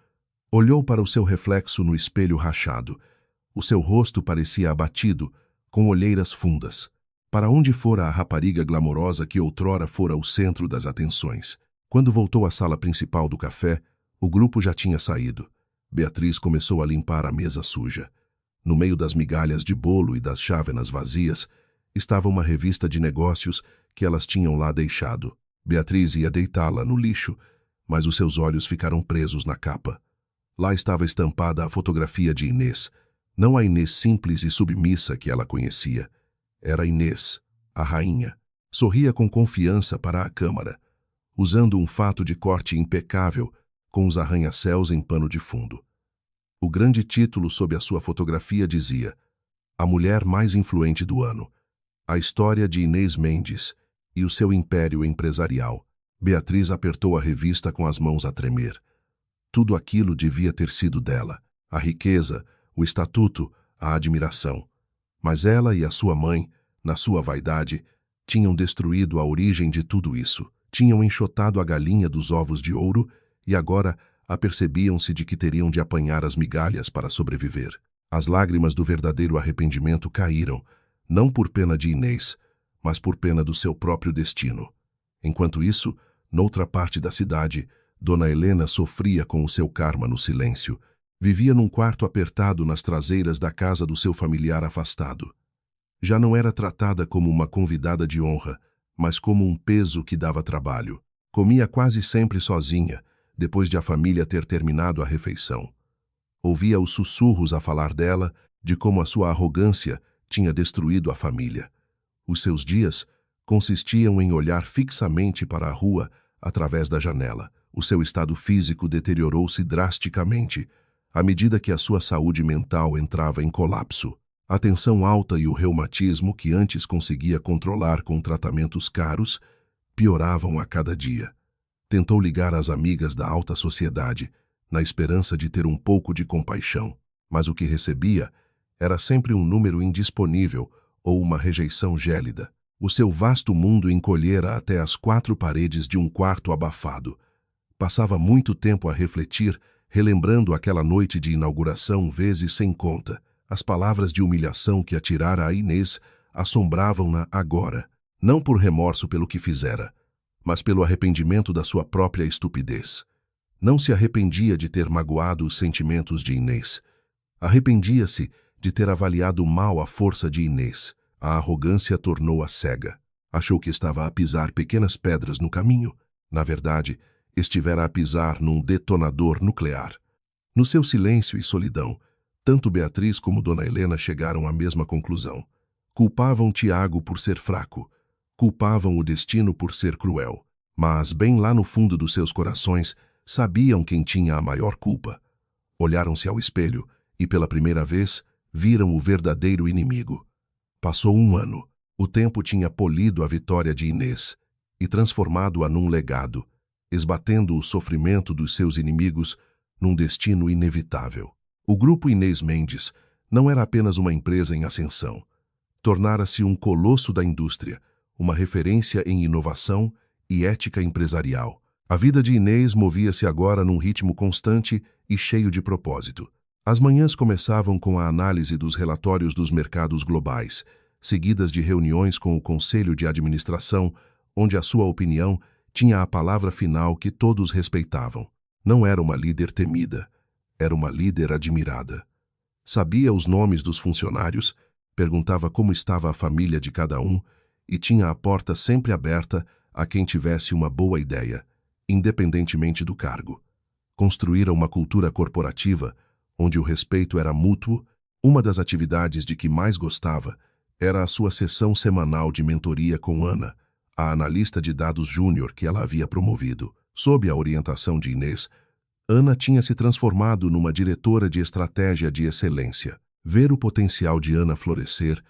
Olhou para o seu reflexo no espelho rachado. O seu rosto parecia abatido, com olheiras fundas. Para onde fora a rapariga glamourosa que outrora fora o centro das atenções? Quando voltou à sala principal do café, o grupo já tinha saído. Beatriz começou a limpar a mesa suja. No meio das migalhas de bolo e das chávenas vazias, estava uma revista de negócios que elas tinham lá deixado. Beatriz ia deitá-la no lixo, mas os seus olhos ficaram presos na capa. Lá estava estampada a fotografia de Inês, não a Inês simples e submissa que ela conhecia. Era Inês, a rainha. Sorria com confiança para a câmara, usando um fato de corte impecável, com os arranha-céus em pano de fundo. O grande título sob a sua fotografia dizia: A mulher mais influente do ano. A história de Inês Mendes e o seu império empresarial. Beatriz apertou a revista com as mãos a tremer. Tudo aquilo devia ter sido dela. A riqueza, o estatuto, a admiração. Mas ela e a sua mãe, na sua vaidade, tinham destruído a origem de tudo isso. Tinham enxotado a galinha dos ovos de ouro e agora apercebiam-se de que teriam de apanhar as migalhas para sobreviver. As lágrimas do verdadeiro arrependimento caíram, não por pena de Inês, mas por pena do seu próprio destino. Enquanto isso, noutra parte da cidade, Dona Helena sofria com o seu karma no silêncio. Vivia num quarto apertado nas traseiras da casa do seu familiar afastado. Já não era tratada como uma convidada de honra, mas como um peso que dava trabalho. Comia quase sempre sozinha, depois de a família ter terminado a refeição. Ouvia os sussurros a falar dela, de como a sua arrogância tinha destruído a família. Os seus dias consistiam em olhar fixamente para a rua através da janela. O seu estado físico deteriorou-se drasticamente à medida que a sua saúde mental entrava em colapso. A tensão alta e o reumatismo que antes conseguia controlar com tratamentos caros pioravam a cada dia. Tentou ligar às amigas da alta sociedade, na esperança de ter um pouco de compaixão, mas o que recebia era sempre um número indisponível ou uma rejeição gélida. O seu vasto mundo encolhera até as 4 paredes de um quarto abafado. Passava muito tempo a refletir, relembrando aquela noite de inauguração vezes sem conta. As palavras de humilhação que atirara a Inês assombravam-na agora, não por remorso pelo que fizera, mas pelo arrependimento da sua própria estupidez. Não se arrependia de ter magoado os sentimentos de Inês. Arrependia-se de ter avaliado mal a força de Inês. A arrogância tornou-a cega. Achou que estava a pisar pequenas pedras no caminho. Na verdade, estivera a pisar num detonador nuclear. No seu silêncio e solidão, tanto Beatriz como Dona Helena chegaram à mesma conclusão. Culpavam Tiago por ser fraco. Culpavam o destino por ser cruel. Mas, bem lá no fundo dos seus corações, sabiam quem tinha a maior culpa. Olharam-se ao espelho e, pela primeira vez, viram o verdadeiro inimigo. Passou um ano. O tempo tinha polido a vitória de Inês e transformado-a num legado, esbatendo o sofrimento dos seus inimigos num destino inevitável. O Grupo Inês Mendes não era apenas uma empresa em ascensão. Tornara-se um colosso da indústria, uma referência em inovação e ética empresarial. A vida de Inês movia-se agora num ritmo constante e cheio de propósito. As manhãs começavam com a análise dos relatórios dos mercados globais, seguidas de reuniões com o Conselho de Administração, onde a sua opinião tinha a palavra final que todos respeitavam. Não era uma líder temida, era uma líder admirada. Sabia os nomes dos funcionários, perguntava como estava a família de cada um e tinha a porta sempre aberta a quem tivesse uma boa ideia, independentemente do cargo. Construíra uma cultura corporativa onde o respeito era mútuo. Uma das atividades de que mais gostava Era a sua sessão semanal de mentoria com Ana, a analista de dados júnior que ela havia promovido. Sob a orientação de Inês, Ana tinha se transformado numa diretora de estratégia de excelência. Ver o potencial de Ana florescer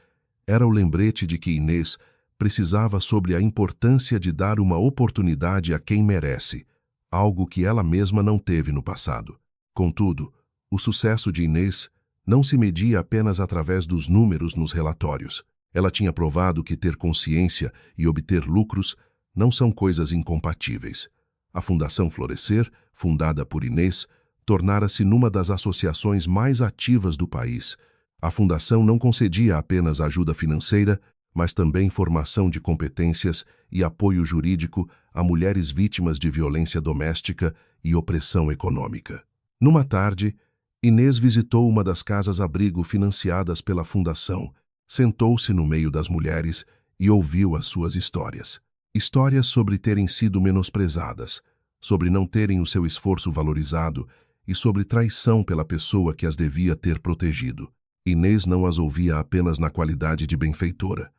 era o lembrete de que Inês precisava sobre a importância de dar uma oportunidade a quem merece, algo que ela mesma não teve no passado. Contudo, o sucesso de Inês não se media apenas através dos números nos relatórios. Ela tinha provado que ter consciência e obter lucros não são coisas incompatíveis. A Fundação Florescer, fundada por Inês, tornara-se numa das associações mais ativas do país. A fundação não concedia apenas ajuda financeira, mas também formação de competências e apoio jurídico a mulheres vítimas de violência doméstica e opressão econômica. Numa tarde, Inês visitou uma das casas-abrigo financiadas pela fundação, sentou-se no meio das mulheres e ouviu as suas histórias. Histórias sobre terem sido menosprezadas, sobre não terem o seu esforço valorizado e sobre traição pela pessoa que as devia ter protegido. Inês não as ouvia apenas na qualidade de benfeitora.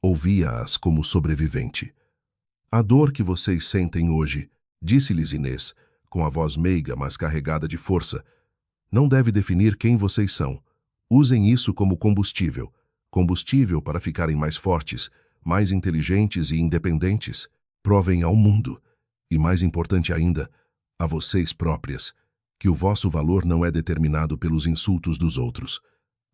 Ouvia-as como sobrevivente. A dor que vocês sentem hoje, disse-lhes Inês, com a voz meiga, mas carregada de força, não deve definir quem vocês são. Usem isso como combustível. Combustível para ficarem mais fortes, mais inteligentes e independentes. Provem ao mundo, e mais importante ainda, a vocês próprias, que o vosso valor não é determinado pelos insultos dos outros.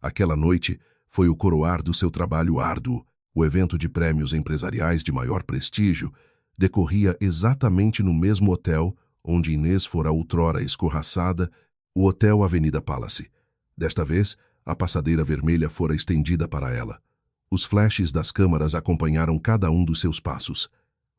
Aquela noite foi o coroar do seu trabalho árduo. O evento de prêmios empresariais de maior prestígio decorria exatamente no mesmo hotel onde Inês fora outrora escorraçada, o Hotel Avenida Palace. Desta vez, a passadeira vermelha fora estendida para ela. Os flashes das câmaras acompanharam cada um dos seus passos.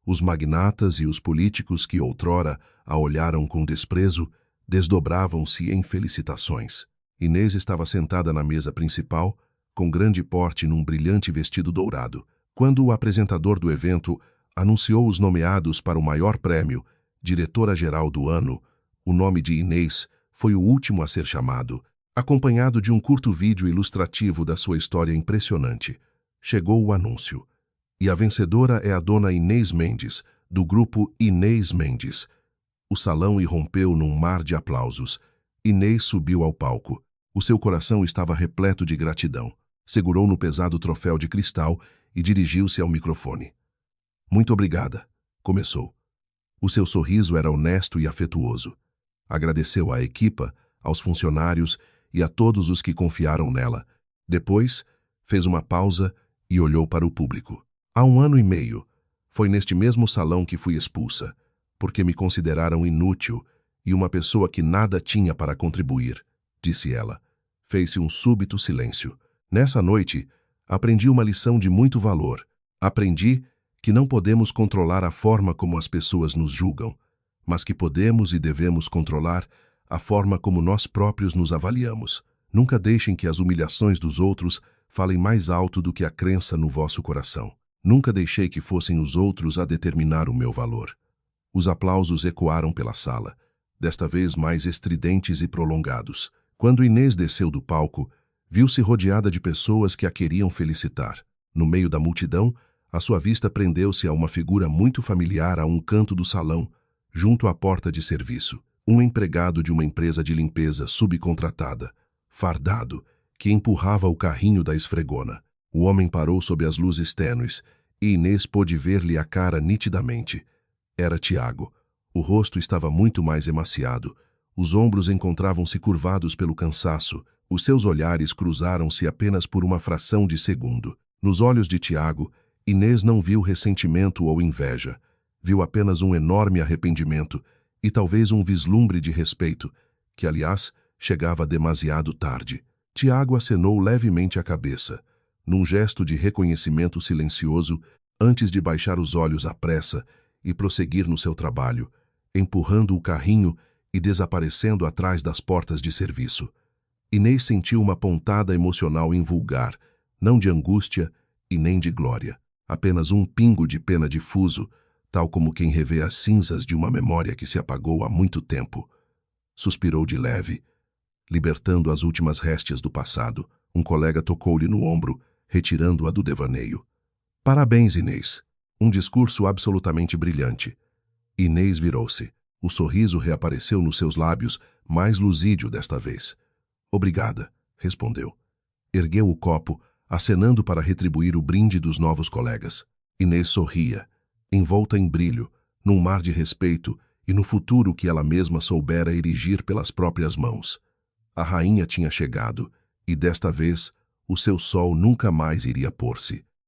Os magnatas e os políticos que outrora a olharam com desprezo desdobravam-se em felicitações. Inês estava sentada na mesa principal, com grande porte num brilhante vestido dourado. Quando o apresentador do evento anunciou os nomeados para o maior prêmio, diretora-geral do ano, o nome de Inês foi o último a ser chamado, acompanhado de um curto vídeo ilustrativo da sua história impressionante. Chegou o anúncio. E a vencedora é a dona Inês Mendes, do grupo Inês Mendes. O salão irrompeu num mar de aplausos. Inês subiu ao palco. O seu coração estava repleto de gratidão. Segurou no pesado troféu de cristal e dirigiu-se ao microfone. Muito obrigada, começou. O seu sorriso era honesto e afetuoso. Agradeceu à equipa, aos funcionários e a todos os que confiaram nela. Depois, fez uma pausa e olhou para o público. Há 1 ano e meio, foi neste mesmo salão que fui expulsa, porque me consideraram inútil e uma pessoa que nada tinha para contribuir, disse ela. Fez-se um súbito silêncio. Nessa noite, aprendi uma lição de muito valor. Aprendi que não podemos controlar a forma como as pessoas nos julgam, mas que podemos e devemos controlar a forma como nós próprios nos avaliamos. Nunca deixem que as humilhações dos outros falem mais alto do que a crença no vosso coração. Nunca deixei que fossem os outros a determinar o meu valor. Os aplausos ecoaram pela sala, desta vez mais estridentes e prolongados. Quando Inês desceu do palco, viu-se rodeada de pessoas que a queriam felicitar. No meio da multidão, a sua vista prendeu-se a uma figura muito familiar a um canto do salão, junto à porta de serviço. Um empregado de uma empresa de limpeza subcontratada, fardado, que empurrava o carrinho da esfregona. O homem parou sob as luzes tênues e Inês pôde ver-lhe a cara nitidamente. Era Tiago. O rosto estava muito mais emaciado. Os ombros encontravam-se curvados pelo cansaço. Os seus olhares cruzaram-se apenas por uma fração de segundo. Nos olhos de Tiago, Inês não viu ressentimento ou inveja. Viu apenas um enorme arrependimento e talvez um vislumbre de respeito, que, aliás, chegava demasiado tarde. Tiago acenou levemente a cabeça, num gesto de reconhecimento silencioso, antes de baixar os olhos à pressa e prosseguir no seu trabalho, empurrando o carrinho e desaparecendo atrás das portas de serviço. Inês sentiu uma pontada emocional invulgar, não de angústia e nem de glória, apenas um pingo de pena difuso, tal como quem revê as cinzas de uma memória que se apagou há muito tempo. Suspirou de leve, libertando as últimas réstias do passado. Um colega tocou-lhe no ombro, retirando-a do devaneio. Parabéns, Inês. Um discurso absolutamente brilhante. Inês virou-se. O sorriso reapareceu nos seus lábios, mais luzídio desta vez. Obrigada, respondeu. Ergueu o copo, acenando para retribuir o brinde dos novos colegas. Inês sorria, envolta em brilho, num mar de respeito e no futuro que ela mesma soubera erigir pelas próprias mãos. A rainha tinha chegado, e desta vez o seu sol nunca mais iria pôr-se.